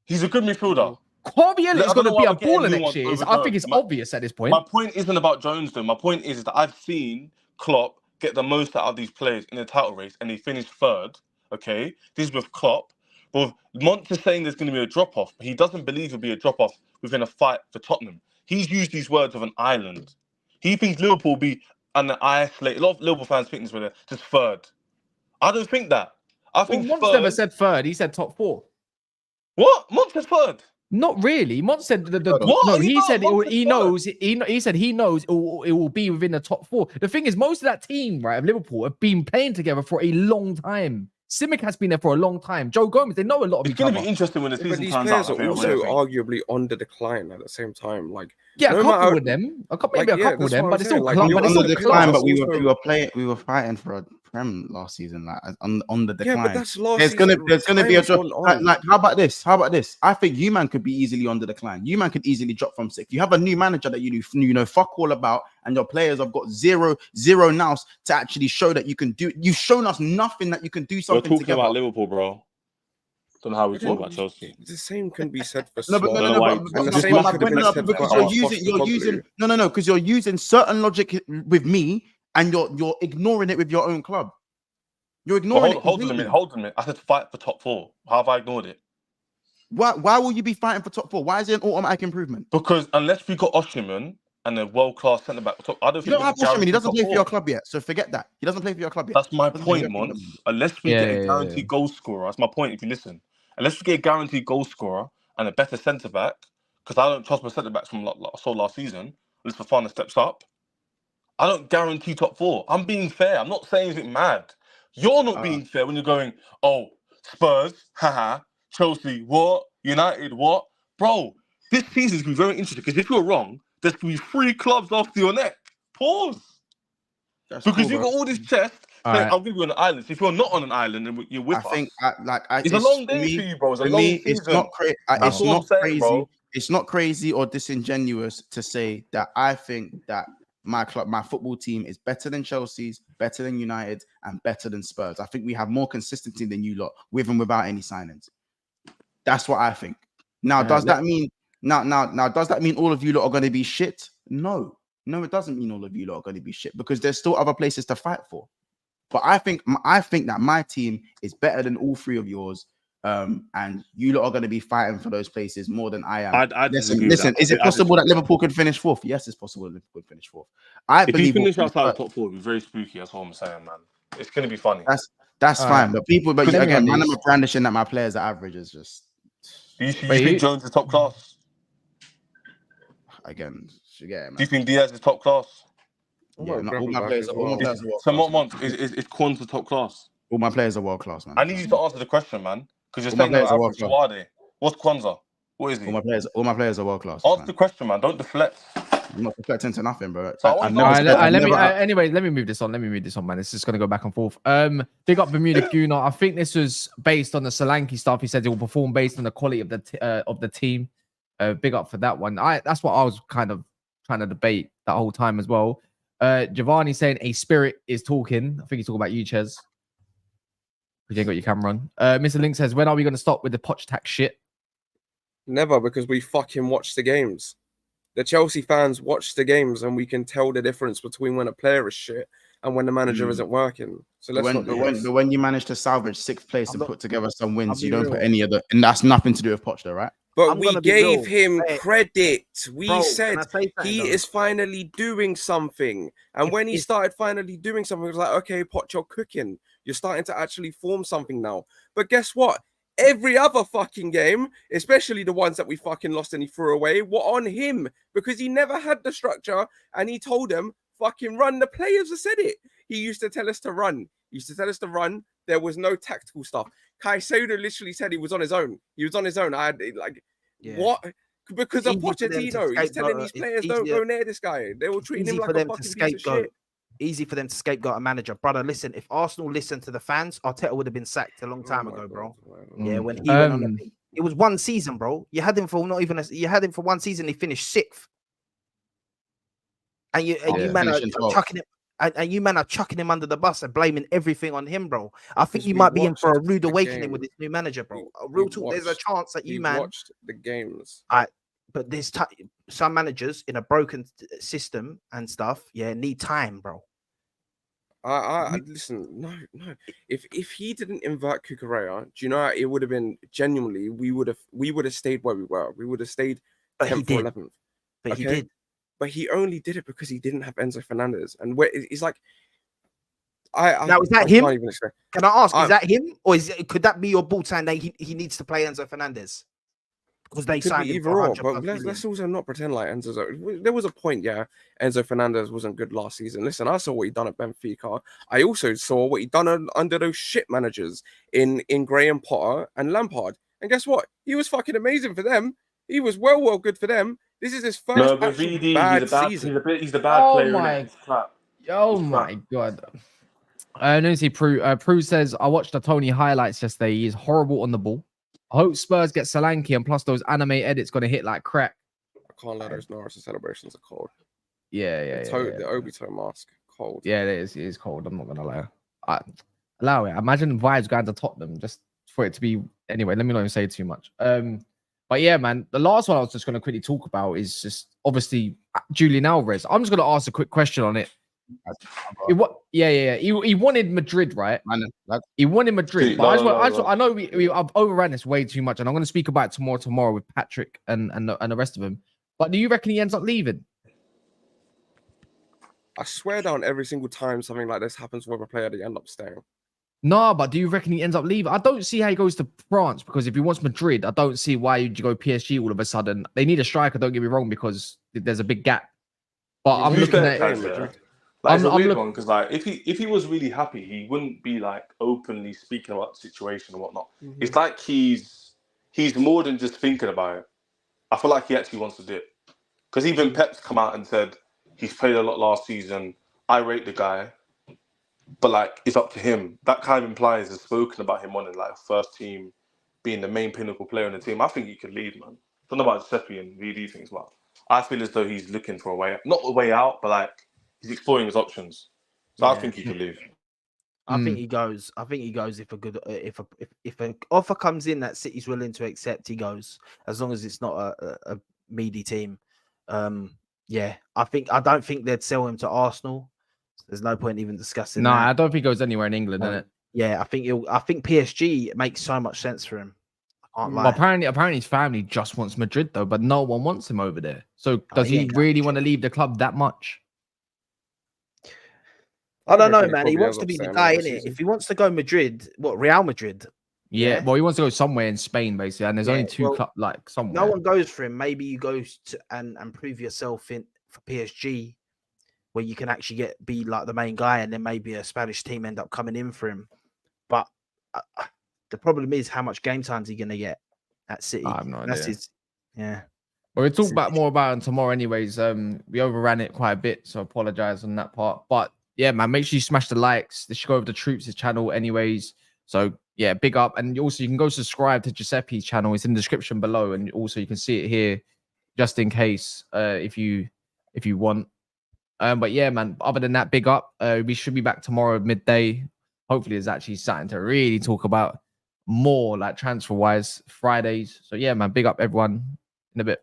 He's a good midfielder. Harvey Elliott's going to be a baller next year. I think it's obvious at this point. My point isn't about Jones, though. My point is that I've seen Klopp get the most out of these players in the title race, and he finished third. Okay, this is with Klopp. But Monts is saying there's going to be a drop-off, but he doesn't believe there'll be a drop-off within a fight for Tottenham. He's used these words of an island. He thinks Liverpool will be an isolated. A lot of Liverpool fans think this, where just third. I don't think that. I think Monts never said third. He said top 4. What? Monts said third. Not really. Monts said he said he knows it will be within the top 4. The thing is, most of that team, right, of Liverpool have been playing together for a long time. Simic has been there for a long time. Joe Gomez, they know a lot of each other. It's going to be interesting when the season turns out. These players are also arguably on the decline at the same time. Like, yeah, a couple with them. Maybe a couple with them, but it's still on the decline. But we were fighting for a Prem last season, like on the decline. Yeah, but that's last there's gonna be a drop. Like, how about this? I think U-Man could be easily on the decline. U-Man could easily drop from 6. You have a new manager that you know fuck all about, and your players have got zero nous to actually show that you can do. You've shown us nothing that you can do something. We're talking about Liverpool, bro. Don't know how we talk about Chelsea. The same can be said for because you're using certain logic with me, and you're ignoring it with your own club. You're ignoring it. Hold on a minute. I said fight for top 4. How have I ignored it? Why will you be fighting for top 4? Why is it an automatic improvement? Because unless we got Osimhen and a world-class centre-back, I don't think you don't have Osimhen. He doesn't play for your club yet, so forget that. He doesn't play for your club yet. That's my point, Monts. Unless we get a guaranteed goal scorer, that's my point. If you listen, unless we get a guaranteed goal scorer and a better centre-back, because I don't trust my centre-backs from like I saw last season, unless Fofana steps up, I don't guarantee top 4. I'm being fair. I'm not saying anything mad. You're not being fair when you're going, Spurs, haha, Chelsea, what? United, what? Bro, this season is going to be very interesting, because if you're wrong, there's going to be 3 clubs after your neck. Pause. Because you've got all this chest saying, I'm going to be on an island. So if you're not on an island, then you're with us. It's a long day for you, bro. It's a long season. It's not crazy. Bro. It's not crazy or disingenuous to say that I think that my club, my football team is better than Chelsea's, better than United, and better than Spurs. I think we have more consistency than you lot, with and without any signings. That's what I think. Now, does that mean does that mean all of you lot are going to be shit? No. No, it doesn't mean all of you lot are going to be shit because there's still other places to fight for. But I think that my team is better than all three of yours. And you lot are going to be fighting for those places more than I am. I disagree with that. Is it possible that Liverpool could finish fourth? Yes, it's possible that Liverpool could finish fourth. If you finish outside the top four, it'd be very spooky. That's what I'm saying, man. It's going to be funny. That's fine. But again, man, I'm brandishing that my players are average is just. Do you think Jones is top class? Again, yeah, man. Do you think Diaz is top class? Yeah, all my players are world class. So Monts is Quanta top class? All my players are world class, man. I need you to answer the question, man, because you're saying they're average. So are they? What's Kwanzaa? What is he? All my players are world class. Answer the question, man. Don't deflect. I'm not deflecting to nothing, bro. Anyway, let me move this on. Man. It's just gonna go back and forth. Big up Bermuda Gunnar. I think this was based on the Solanke stuff. He said he will perform based on the quality of the team. Big up for that one. That's what I was kind of trying to debate that whole time as well. Giovanni saying a spirit is talking. I think he's talking about you, Ches. You ain't got your camera on. Mr. Link says, when are we going to stop with the Poch tax shit? Never, because we fucking watch the games. The Chelsea fans watch the games and we can tell the difference between when a player is shit and when the manager isn't working. So let's but when you manage to salvage 6th place and put together some wins, you don't put any other, and that's nothing to do with Poch though, right? But we gave him credit. We said he is finally doing something. And when he started finally doing something, it was like, okay, Poch, you're cooking. You're starting to actually form something now. But guess what? Every other fucking game, especially the ones that we fucking lost and he threw away, were on him because he never had the structure and he told them, fucking run. The players have said it. He used to tell us to run. There was no tactical stuff. Caicedo literally said he was on his own. I had what? Because of Pochettino. He's telling these players don't go near this guy. They were treating him like a fucking piece of shit. Easy for them to scapegoat a manager, brother. Listen, if Arsenal listened to the fans, Arteta would have been sacked a long time ago, bro. Yeah, when he went on it was one season, bro. You had him for one season. He finished 6th, and you man are chucking him. And you man are chucking him under the bus and blaming everything on him, bro. I think you might be in for a rude awakening with this new manager, bro. Real talk. There's a chance that you man watched the games. But there's some managers in a broken system and stuff, need time, bro. I listen. No. If he didn't invert Gyokeres, do you know it would have been genuinely? We would have stayed where we were. We would have stayed 10th or 11th. But he did. But he only did it because he didn't have Enzo Fernandez. And he's like, now is that him? Can I ask? Is that him, or could that be your bull saying that he needs to play Enzo Fernandez because they signed him for 100 but let's also not pretend like Enzo. There was a point, Enzo Fernandez wasn't good last season. Listen, I saw what he done at Benfica. I also saw what he done under those shit managers in Graham Potter and Lampard. And guess what? He was fucking amazing for them. He was well good for them. This is his first bad season. He's the bad player. Oh my god. No, see, Prue says, I watched the Tony highlights yesterday. He's horrible on the ball. I hope Spurs get Solanke, and plus those anime edits going to hit like crack. I can't let those Norris celebrations are cold. Yeah. The Obito mask, cold. Yeah, it is cold. I'm not going to lie. Allow it. Imagine vibes going to Tottenham just for it to be... Anyway, let me not even say too much. But yeah, man, the last one I was just going to quickly talk about is just obviously Julian Alvarez. I'm just going to ask a quick question on it. He wanted Madrid, right? He wanted Madrid. But I know I've overran this way too much, and I'm going to speak about it tomorrow with Patrick and the rest of them. But do you reckon he ends up leaving? I swear down every single time something like this happens with a player, they end up staying. No, but do you reckon he ends up leaving? I don't see how he goes to France, because if he wants Madrid, I don't see why you'd go PSG all of a sudden. They need a striker, don't get me wrong, because there's a big gap. But I'm looking at it. It's a weird one, because if he was really happy, he wouldn't be like openly speaking about the situation and whatnot. Mm-hmm. It's like he's more than just thinking about it. I feel like he actually wants to do it, because even Pep's come out and said he's played a lot last season. I rate the guy. But like, it's up to him. That kind of implies he's spoken about him on like first team, being the main pinnacle player in the team. I think he could leave, man. I don't know about Giuseppe and VD things, but I feel as though he's looking for a way, not a way out, but like he's exploring his options. So I think he could leave. I think he goes. If an offer comes in that City's willing to accept, he goes. As long as it's not a meaty team. Yeah, I don't think they'd sell him to Arsenal. There's no point even discussing No, that. I don't think he goes anywhere in England, innit? Yeah, I think PSG makes so much sense for him. I can't lie. Well, apparently his family just wants Madrid though, but no one wants him over there. So does he he ain't going really to want to leave the club that much? I don't know, reckon he man. He probably wants ends to up be the staying guy, another innit? season. If he wants to go Madrid, what, Real Madrid? Yeah, Yeah. well, he wants to go somewhere in Spain, basically, and there's only two well, clubs, like somewhere. No one goes for him. Maybe you go to and prove yourself in for PSG, where you can actually be like the main guy, and then maybe a Spanish team end up coming in for him. But the problem is, how much game time is he going to get at City? I have no idea. Yeah. Well, we'll talk more about it tomorrow, anyways. We overran it quite a bit, so I apologize on that part. But yeah, man, make sure you smash the likes. This should go over to Troops' channel, anyways. So yeah, big up, and also you can go subscribe to Giuseppe's channel. It's in the description below, and also you can see it here, just in case, if you want. But yeah, man. Other than that, big up. We should be back tomorrow midday. Hopefully, there's actually something to really talk about more, like transfer wise, Fridays. So yeah, man. Big up everyone. In a bit.